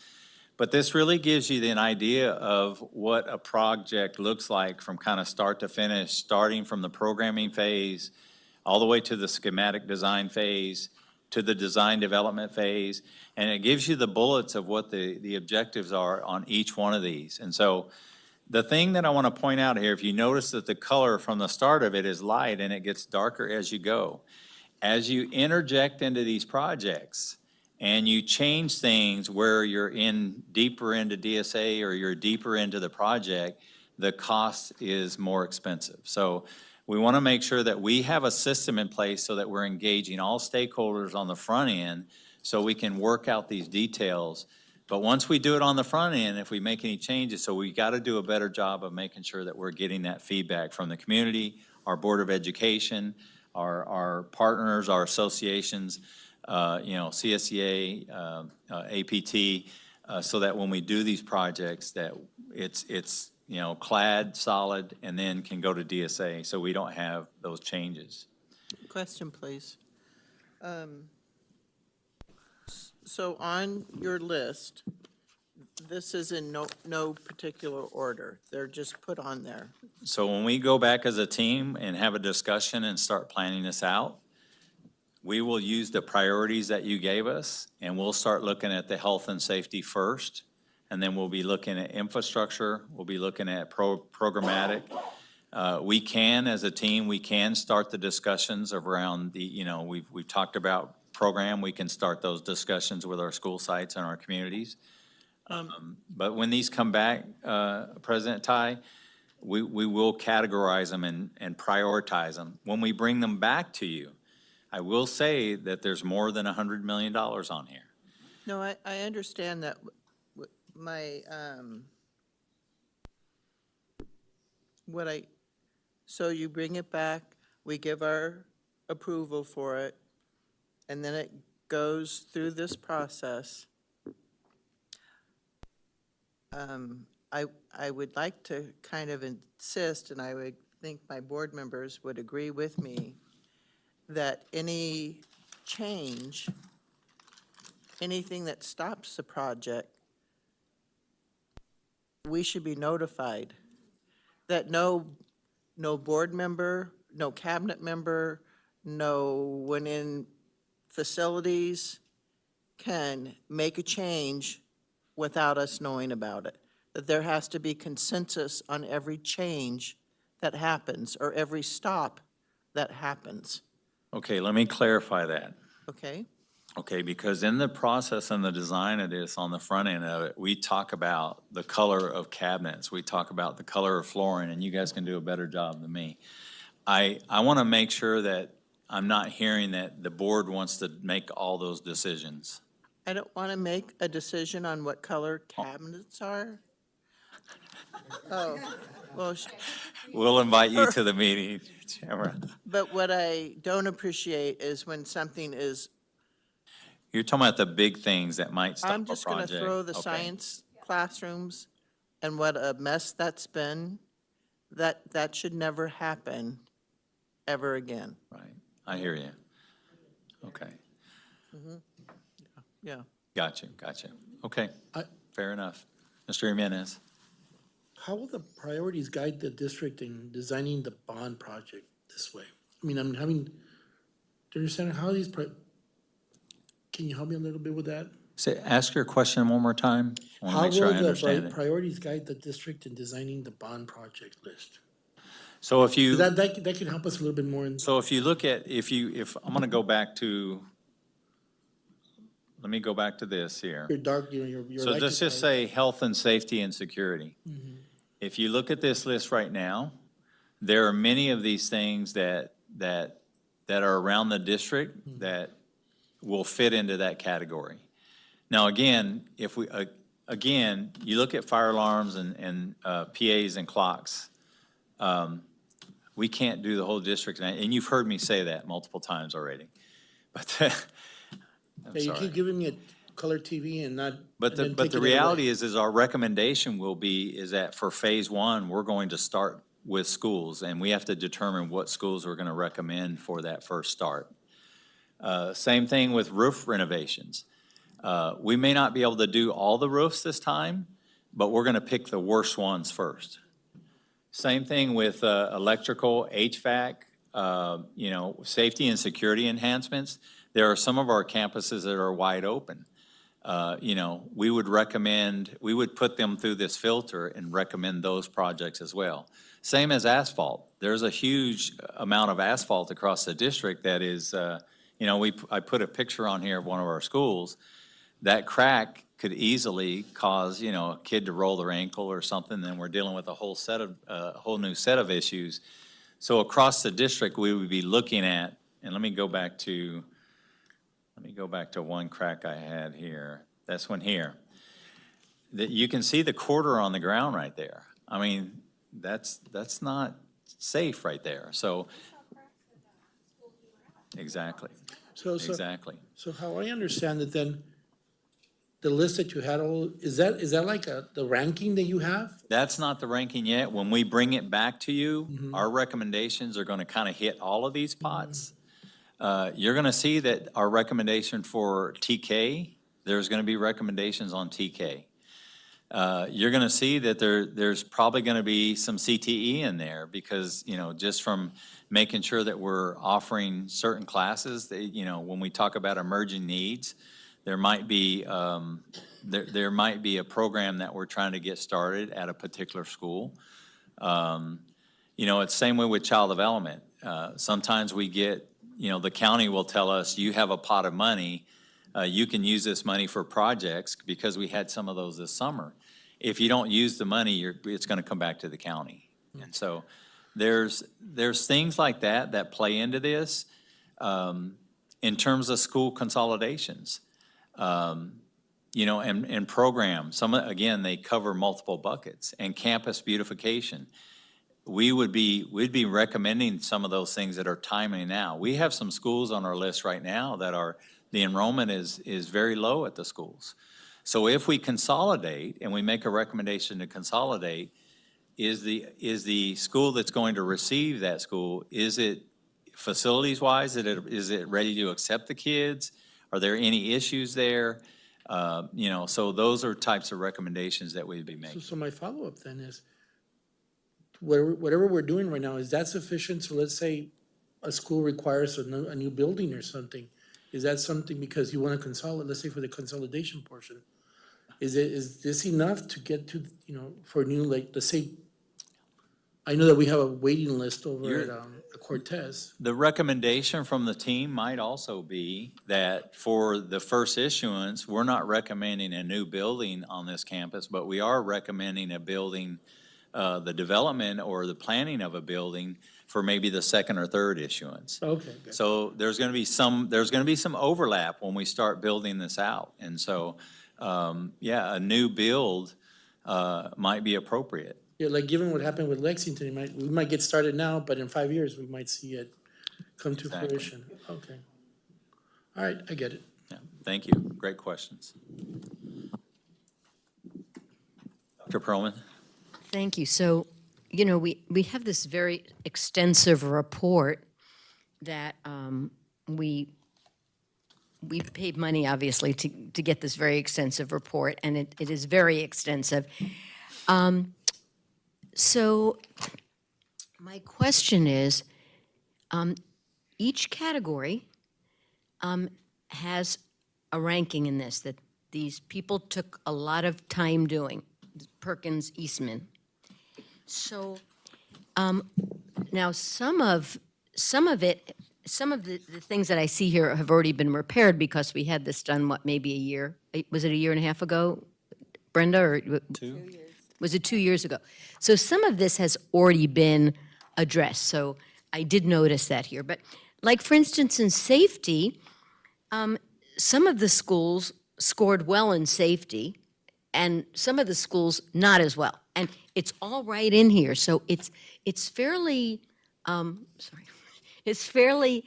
But this really gives you an idea of what a project looks like from kind of start to finish, starting from the programming phase, all the way to the schematic design phase, to the design development phase, and it gives you the bullets of what the objectives are on each one of these. And so the thing that I want to point out here, if you notice that the color from the start of it is light and it gets darker as you go. As you interject into these projects and you change things where you're in deeper into DSA or you're deeper into the project, the cost is more expensive. So we want to make sure that we have a system in place so that we're engaging all stakeholders on the front end so we can work out these details. But once we do it on the front end, if we make any changes, so we got to do a better job of making sure that we're getting that feedback from the community, our Board of Education, our partners, our associations, CSEA, APT, so that when we do these projects that it's clad, solid, and then can go to DSA, so we don't have those changes. Question, please. So on your list, this is in no particular order. They're just put on there. So when we go back as a team and have a discussion and start planning this out, we will use the priorities that you gave us, and we'll start looking at the health and safety first. And then we'll be looking at infrastructure, we'll be looking at programmatic. We can, as a team, we can start the discussions around the, we've talked about program, we can start those discussions with our school sites and our communities. But when these come back, President Tai, we will categorize them and prioritize them. When we bring them back to you, I will say that there's more than $100 million on here. No, I understand that. So you bring it back, we give our approval for it, and then it goes through this process. I would like to kind of insist, and I would think my board members would agree with me, that any change, anything that stops the project, we should be notified. That no board member, no cabinet member, no one in facilities can make a change without us knowing about it. That there has to be consensus on every change that happens or every stop that happens. Okay, let me clarify that. Okay? Okay, because in the process and the design of this, on the front end of it, we talk about the color of cabinets, we talk about the color of flooring, and you guys can do a better job than me. I want to make sure that I'm not hearing that the board wants to make all those decisions. I don't want to make a decision on what color cabinets are. Oh, well, We'll invite you to the meeting, Tamara. but what I don't appreciate is when something is, You're talking about the big things that might stop a I'm project. just going to throw the Okay. science classrooms and what a mess that's been, that should never happen ever again. Right, I hear you. Okay, Yeah. gotcha. Okay, fair enough. Mr. Jimenez. How will the priorities guide the district in designing the bond project this way? I mean, I'm having, do you understand how these, can you help me a little bit with that? Say, ask your question one more time. I want to make sure I understand it. Priorities guide the district in designing the bond project list? So if you, That could help us a little bit more in. so if you look at, if, I'm going to go back to, let me go back to this here. Your dark, your. So let's just say health and safety and security. Mm-hmm. If you look at this list right now, there are many of these things that are around the district that will fit into that category. Now, again, if we, again, you look at fire alarms and PAs and clocks, we can't do the whole district, and you've heard me say that multiple times already. But, I'm Yeah, you sorry. keep giving me a color TV and not. But and then the taking it away. reality is our recommendation will be, is that for phase one, we're going to start with schools, and we have to determine what schools we're gonna recommend for that first start. Same thing with roof renovations. We may not be able to do all the roofs this time, but we're gonna pick the worst ones first. Same thing with electrical, HVAC, you know, safety and security enhancements. There are some of our campuses that are wide open. You know, we would put them through this filter and recommend those projects as well. Same as asphalt. There's a huge amount of asphalt across the district that is, you know, I put a picture on here of one of our schools. That crack could easily cause, you know, a kid to roll their ankle or something, then we're dealing with a whole new set of issues. So across the district, we would be looking at, and let me go back to one crack I had here. That's one here. That you can see the quarter on the ground right there. I mean, that's not safe right there. So, exactly, exactly. So how I understand it then, the list that you had, is that like the ranking that you have? That's not the ranking yet. When we bring it back to you, our recommendations are gonna kind of hit all of these pots. You're gonna see that our recommendation for TK, there's gonna be recommendations on TK. You're gonna see that there's probably gonna be some CTE in there because, you know, just from making sure that we're offering certain classes, you know, when we talk about emerging needs, there might be there might be a program that we're trying to get started at a particular school. You know, it's same way with child development. Sometimes we get, you know, the county will tell us, you have a pot of money, you can use this money for projects, because we had some of those this summer. If you don't use the money, it's gonna come back to the county. And so there's things like that play into this. In terms of school consolidations, you know, and programs, again, they cover multiple buckets, and campus beautification. We'd be recommending some of those things that are timely now. We have some schools on our list right now that the enrollment is very low at the schools. So if we consolidate and we make a recommendation to consolidate, is the school that's going to receive that school, is it facilities-wise, is it ready to accept the kids? Are there any issues there? You know, so those are types of recommendations that we'd be making. So my follow-up then is, whatever we're doing right now, is that sufficient? So let's say a school requires a new building or something. Is that something because you want to consolidate, let's say for the consolidation portion? Is this enough to get to, you know, for new, like, let's say, I know that we have a waiting list over at Cortez. The recommendation from the team might also be that for the first issuance, we're not recommending a new building on this campus, but we are recommending a building, the development or the planning of a building for maybe the second or third issuance. Okay, good. So there's gonna be some overlap when we start building this out. And so, yeah, a new build might be appropriate. Yeah, like given what happened with Lexington, we might get started now, but in 5 years, we might see it come to Exactly. fruition. Okay. All right, I get it. Yeah, thank you. Great questions. Dr. Perlman? Thank you. So, you know, we have this very extensive report that we we paid money, obviously, to get this very extensive report, and it is very extensive. So my question is, each category has a ranking in this that these people took a lot of time doing, Perkins, Eastman. So now some of the things that I see here have already been repaired because we had this done, what, maybe a year? Was it a year and a half ago, Brenda, or? 2? Was it 2 years ago? So some of this has already been addressed, so I did notice that here. But like, for instance, in safety, some of the schools scored well in safety, and some of the schools not as well. And it's all right in here, so it's fairly, it's fairly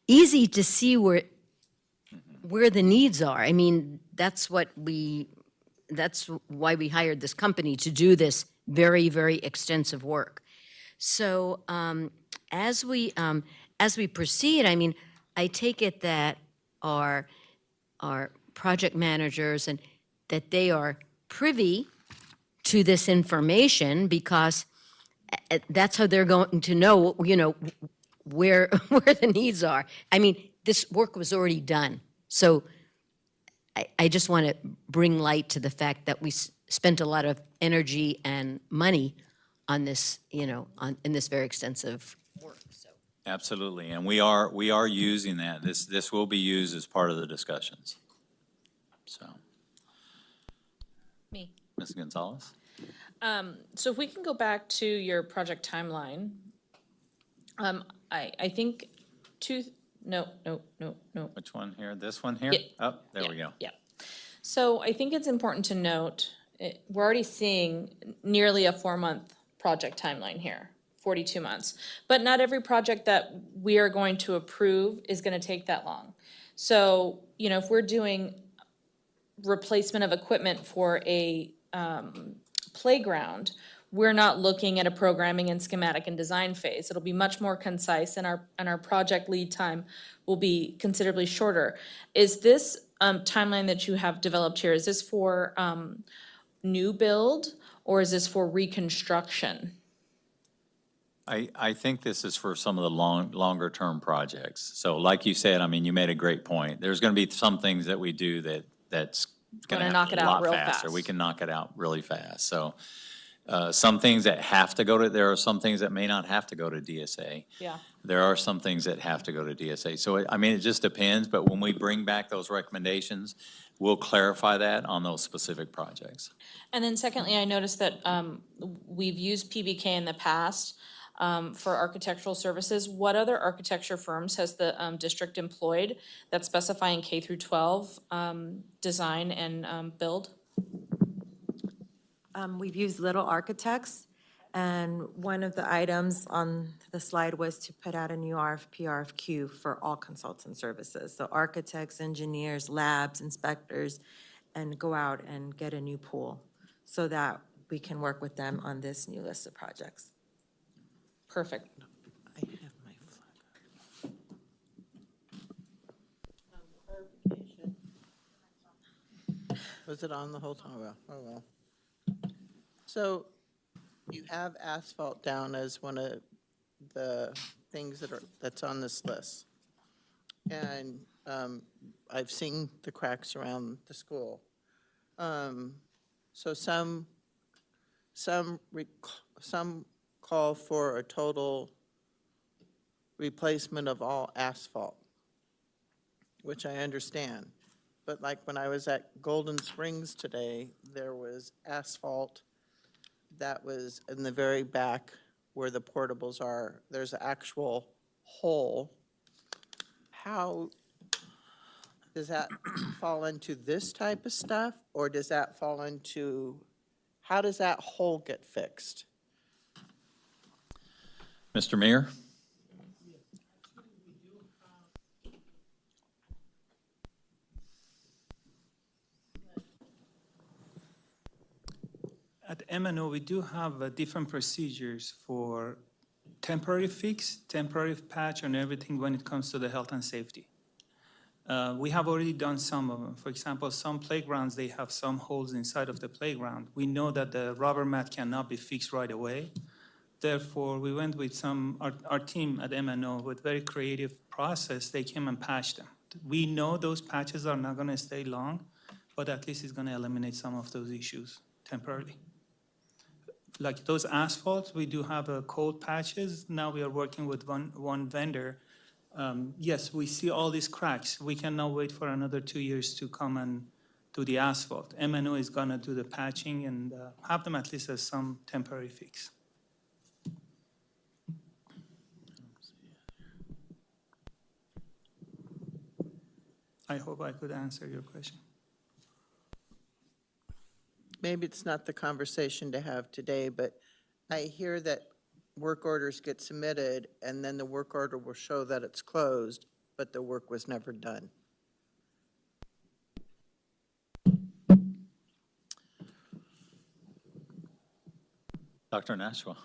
easy to see where the needs are. I mean, that's why we hired this company to do this very, very extensive work. So as we proceed, I mean, I take it that our project managers and that they are privy to this information, because that's how they're going to know, where the needs are. I mean, this work was already done. So I just want to bring light to the fact that we spent a lot of energy and money on this, in this very extensive work. So. Absolutely, and we are using that. This will be used as part of the discussions. So. Me. Ms. Gonzalez? So if we can go back to your project timeline, I think no. Which one here? This one here? Yeah. Oh, there we go. Yeah. So I think it's important to note, we're already seeing nearly a 4-month project timeline here, 42 months. But not every project that we are going to approve is going to take that long. So, if we're doing replacement of equipment for a playground, we're not looking at a programming and schematic and design phase. It'll be much more concise, and our project lead time will be considerably shorter. Is this timeline that you have developed here, is this for new build, or is this for reconstruction? I think this is for some of the longer term projects. So like you said, I mean, you made a great point. There's going to be some things that we do that's going to knock it out real faster. fast. We can knock it out really fast. So some things that have to go to, there are some things that may not have to go to DSA. Yeah. There are some things that have to go to DSA. So, it just depends, but when we bring back those recommendations, we'll clarify that on those specific projects. And then secondly, I noticed that we've used PBK in the past for architectural services. What other architecture firms has the district employed that specify in K through 12 design and build? We've used Little Architects, and one of the items on the slide was to put out a new RFP, RFQ for all consultant services. So architects, engineers, labs, inspectors, and go out and get a new pool so that we can work with them on this new list of projects. Perfect. I have my clarification. Was it on the whole time? Oh, well. So you have asphalt down as one of the things that's on this list. And I've seen the cracks around the school. So some call for a total replacement of all asphalt, which I understand. But like when I was at Golden Springs today, there was asphalt that was in the very back where the portables are. There's an actual hole. How does that fall into this type of stuff, or does that fall into, how does that hole get fixed? Mr. Mayor? At M&O, we do have different procedures for temporary fix, temporary patch, and everything when it comes to the health and safety. We have already done some of them. For example, some playgrounds, they have some holes inside of the playground. We know that the rubber mat cannot be fixed right away. Therefore, we went with our team at MNO with very creative process. They came and patched them. We know those patches are not gonna stay long, but at least it's gonna eliminate some of those issues temporarily. Like those asphalts, we do have cold patches. Now we are working with one vendor. Yes, we see all these cracks. We cannot wait for another 2 years to come and do the asphalt. MNO is gonna do the patching and have them at least as some temporary fix. I hope I could answer your question. Maybe it's not the conversation to have today, but I hear that work orders get submitted, and then the work order will show that it's closed, but the work was never done. Dr. Nashua.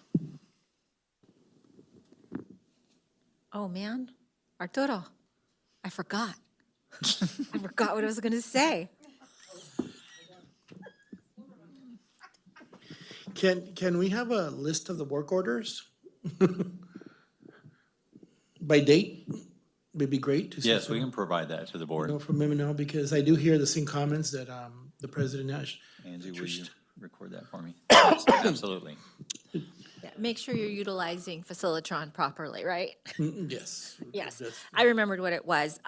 Oh, man. Arturo, I forgot. I forgot what I was going to say. Can we have a list of the work orders? By date? Would be great to see. Yes, we can provide that to the board. From MNO, because I do hear the same comments that the President Nash. Angie, will you record that for me? Absolutely. Yeah, make sure you're utilizing Facilitron properly, right? Yes. Yes, That's- I remembered what it was.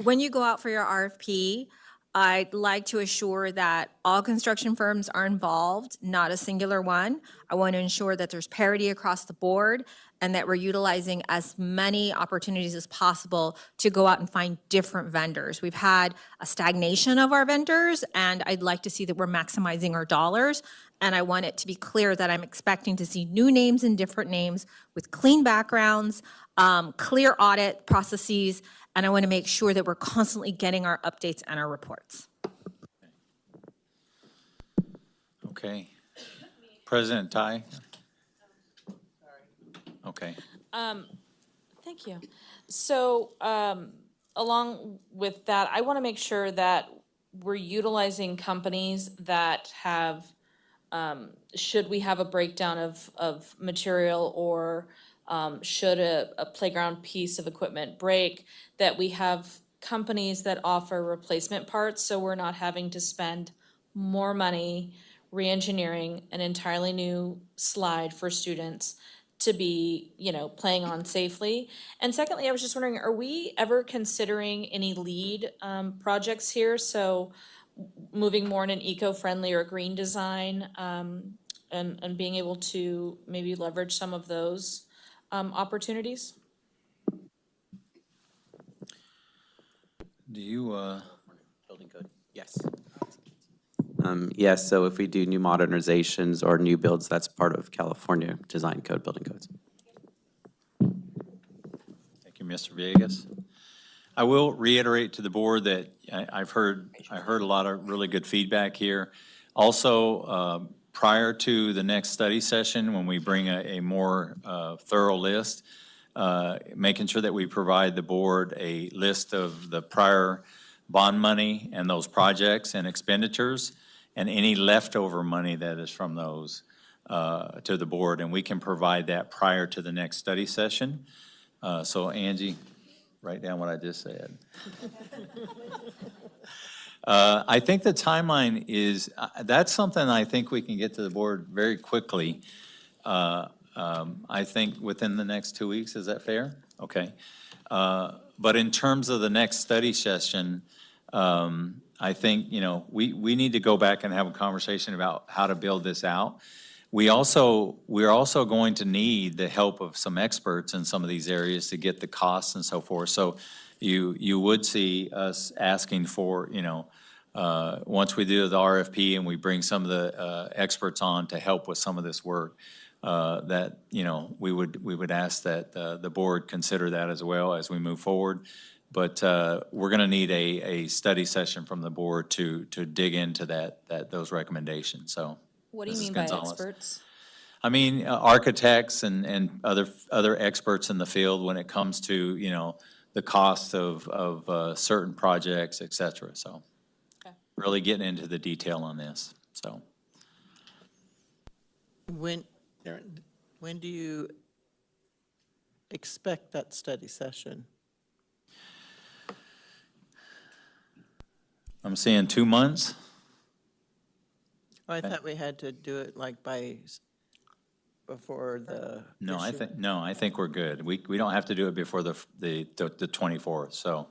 When you go out for your RFP, I'd like to assure that all construction firms are involved, not a singular one. I want to ensure that there's parity across the board and that we're utilizing as many opportunities as possible to go out and find different vendors. We've had a stagnation of our vendors, and I'd like to see that we're maximizing our dollars. And I want it to be clear that I'm expecting to see new names and different names with clean backgrounds, clear audit processes, and I want to make sure that we're constantly getting our updates and our reports. Okay. President Tai? Okay. Thank you. So, along with that, I want to make sure that we're utilizing companies that have, should we have a breakdown of material or should a playground piece of equipment break, that we have companies that offer replacement parts, so we're not having to spend more money re-engineering an entirely new slide for students to be, playing on safely. And secondly, I was just wondering, are we ever considering any lead projects here? So moving more in an eco-friendly or green design, and being able to maybe leverage some of those opportunities? Do you, Building code, yes. Yes, so if we do new modernizations or new builds, that's part of California design code, building codes. thank you, Mr. Villegas. I will reiterate to the board that I heard a lot of really good feedback here. Also, prior to the next study session, when we bring a more thorough list, making sure that we provide the board a list of the prior bond money and those projects and expenditures, and any leftover money that is from those to the board, and we can provide that prior to the next study session. So Angie, write down what I just said. I think the timeline is, that's something I think we can get to the board very quickly. I think within the next 2 weeks, is that fair? Okay. But in terms of the next study session, I think, we need to go back and have a conversation about how to build this out. We're also going to need the help of some experts in some of these areas to get the costs and so forth. So you would see us asking for, once we do the RFP and we bring some of the experts on to help with some of this work, that, we would ask that the board consider that as well as we move forward. But we're going to need a study session from the board to dig into those recommendations, so. What do you Mrs. mean by Gonzalez. experts? I mean, architects and other experts in the field when it comes to, the cost of certain projects, et cetera. So Okay. really getting into the detail on this, so. When, Darren, when do you expect that study session? I'm seeing 2 months. Oh, I thought we had to do it like before the. No, issue. I think we're good. We don't have to do it before the 24th, so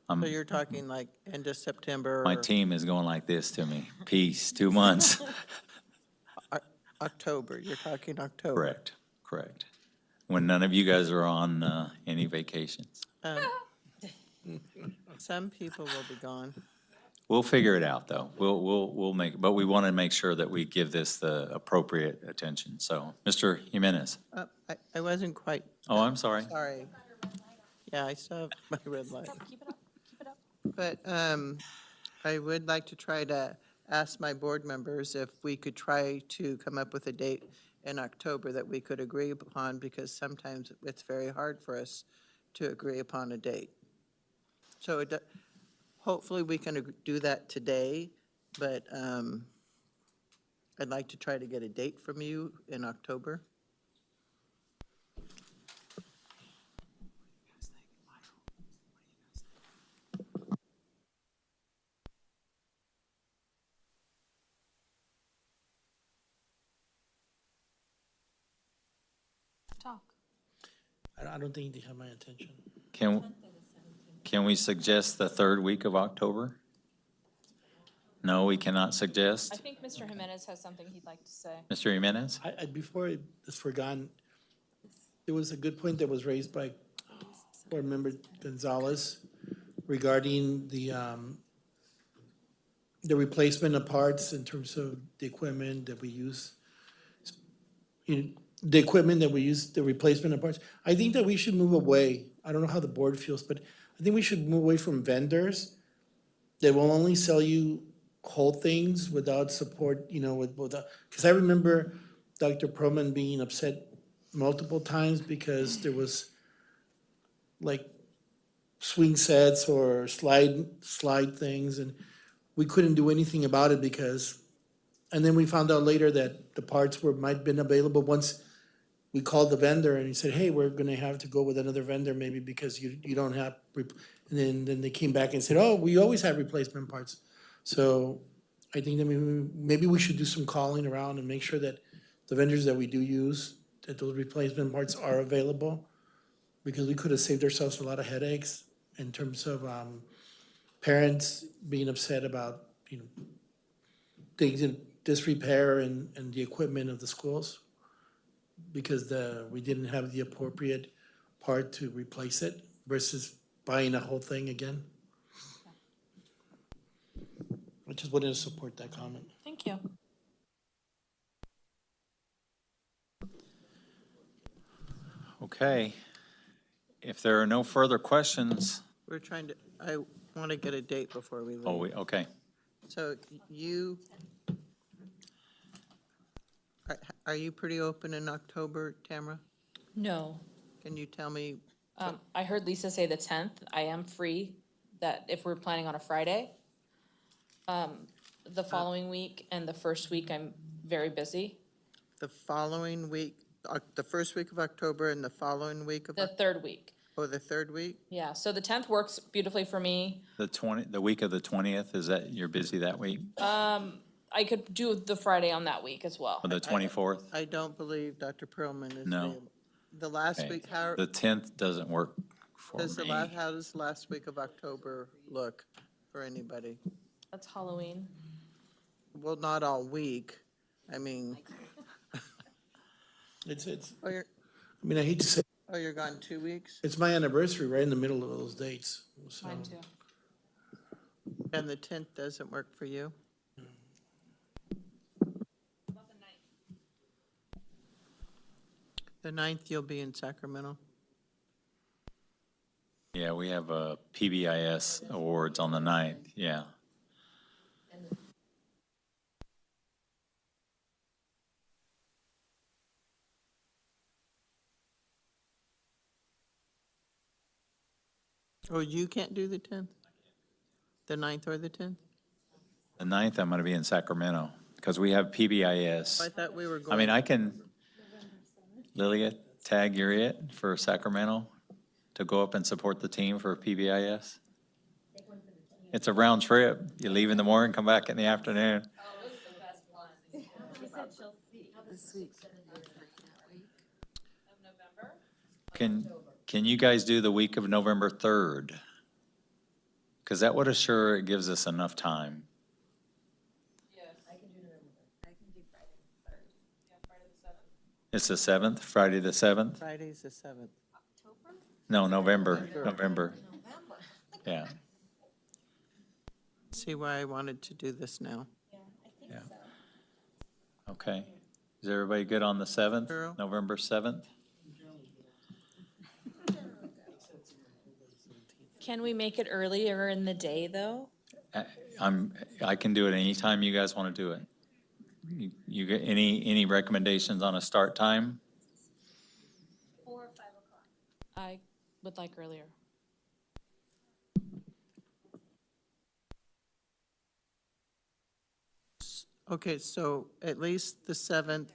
So you're talking like end of September? my or team is going like this to me. Peace, 2 months. October, you're talking October? Correct. When none of you guys are on any vacations. Some people will be gone. We'll figure it out, though. We'll make, but we want to make sure that we give this the appropriate attention. So, Mr. Jimenez. I wasn't quite. Oh, I'm sorry. Sorry. Yeah, I still have my red light. Keep it up, keep it up. But I would like to try to ask my board members if we could try to come up with a date in October that we could agree upon, because sometimes it's very hard for us to agree upon a date. So hopefully we can do that today, but I'd like to try to get a date from you in October. Talk. I don't think they have my attention. Can we suggest the third week of October? No, we cannot I suggest. think Mr. Jimenez has something he'd like to say. Mr. Jimenez? Before it's forgotten, there was a good point that was raised by Board Member Gonzalez regarding the replacement of parts in terms of the equipment that we use. The equipment that we use, the replacement of parts. I think that we should move away. I don't know how the board feels, but I think we should move away from vendors that will only sell you whole things without support, because I remember Dr. Perlman being upset multiple times because there was like swing sets or slide things, and we couldn't do anything about it and then we found out later that the parts might have been available once we called the vendor and he said, hey, we're gonna have to go with another vendor maybe because you don't have, and then they came back and said, oh, we always have replacement parts. So I think that maybe we should do some calling around and make sure that the vendors that we do use, that those replacement parts are available, because we could have saved ourselves a lot of headaches in terms of parents being upset about, things in disrepair and the equipment of the schools, because we didn't have the appropriate part to replace it versus buying a whole thing again. I just wanted to support that comment. Thank you. Okay. If there are no further questions, I want to get a date before we leave. okay. So are you pretty open in October, Tamara? No. Can you tell me? I heard Lisa say the 10th. I am free, that if we're planning on a Friday. The following week and the first week, I'm very busy. The following week, the first week of October and the following week of? The third week. Oh, the third week? Yeah, so the 10th works beautifully for me. The week of the 20th, is that, you're busy that week? I could do the Friday on that week as well. Or the 24th? I don't believe Dr. Perlman is No. available. The last Okay. week, how The 10th doesn't work for does me. how does the last week of October look for anybody? That's Halloween. Well, not all week. I mean, It's, oh, you're, I hate to say, you're gone 2 weeks? it's my anniversary right in the middle of those dates. So Mine too. And the 10th doesn't work for you? The 9th, you'll be in Sacramento? Yeah, we have PBIS awards on the 9th, yeah. Oh, you can't do the 10th? The 9th or the 10th? The 9th, I'm going to be in Sacramento because we have I PBIS. thought we were I going. mean, I can, Lilia, tag you're it for Sacramento to go up and support the team for PBIS? It's a round trip. You leave in the morning, come back in the afternoon. Can you guys do the week of November 3rd? Because that would assure it gives us enough time. It's the 7th, Friday the 7th? Friday's the 7th. No, November. Yeah, See why I wanted to do this now. yeah. Okay. Is everybody good on the 7th, Girl. November 7th? Can we make it earlier in the day, though? I can do it anytime you guys want to do it. You get any recommendations on a start time? I would like earlier. Okay, so at least the 7th,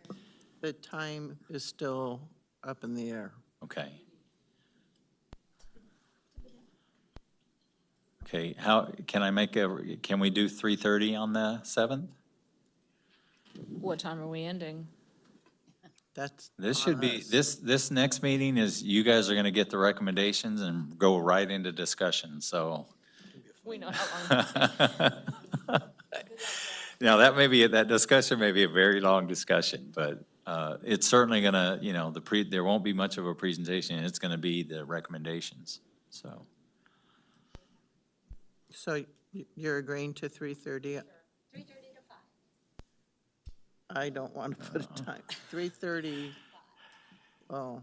the time is still up in the air. Okay. Okay, how, can we do 3:30 on the 7th? What time are we ending? That's This on should be, us. this next meeting is, you guys are gonna get the recommendations and go right into discussion, so. We know how long. Now, that discussion may be a very long discussion, but it's certainly gonna, there won't be much of a presentation, it's gonna be the recommendations, so. So you're agreeing to 3:30? 3:30 to 5. I don't want to put a time. 3:30, oh,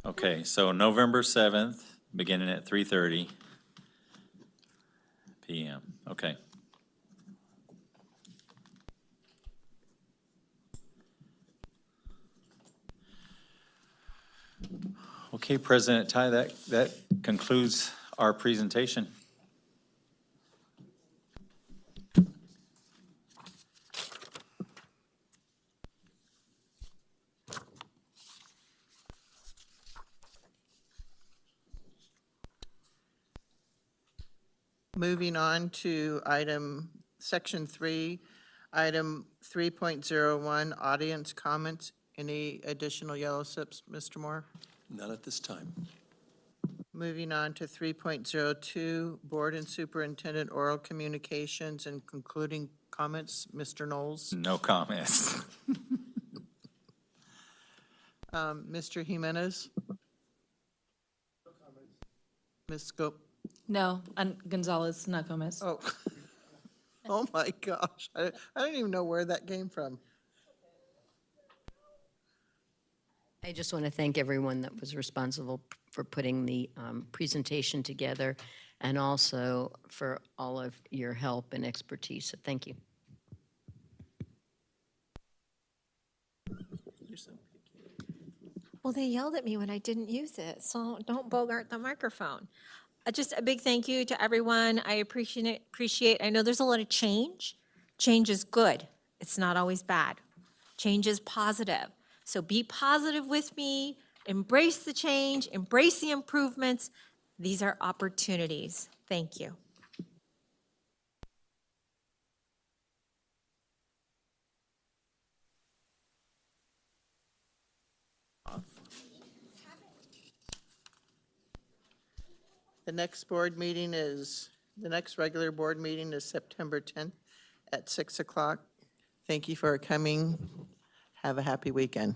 Okay, so November 7th, beginning at 3:30 PM, okay. Okay, President Tai, that concludes our presentation. moving on to section 3, item 3.01, audience comments. Any additional yellow slips, Mr. Moore? None at this time. Moving on to 3.02, board and superintendent oral communications and concluding comments, Mr. Knowles. No comments. Mr. Jimenez? Ms. Scope? No, and Gonzalez, not Gomez. Oh, oh my gosh. I don't even know where that came from. I just want to thank everyone that was responsible for putting the presentation together and also for all of your help and expertise. So thank you. You're so picky. Well, they yelled at me when I didn't use it, so don't bogart the microphone. Just a big thank you to everyone. I appreciate, I know there's a lot of change. Change is good. It's not always bad. Change is positive. So be positive with me, embrace the change, embrace the improvements. These are opportunities. Thank you. The next regular board meeting is September 10th at 6 o'clock. Thank you for coming. Have a happy weekend.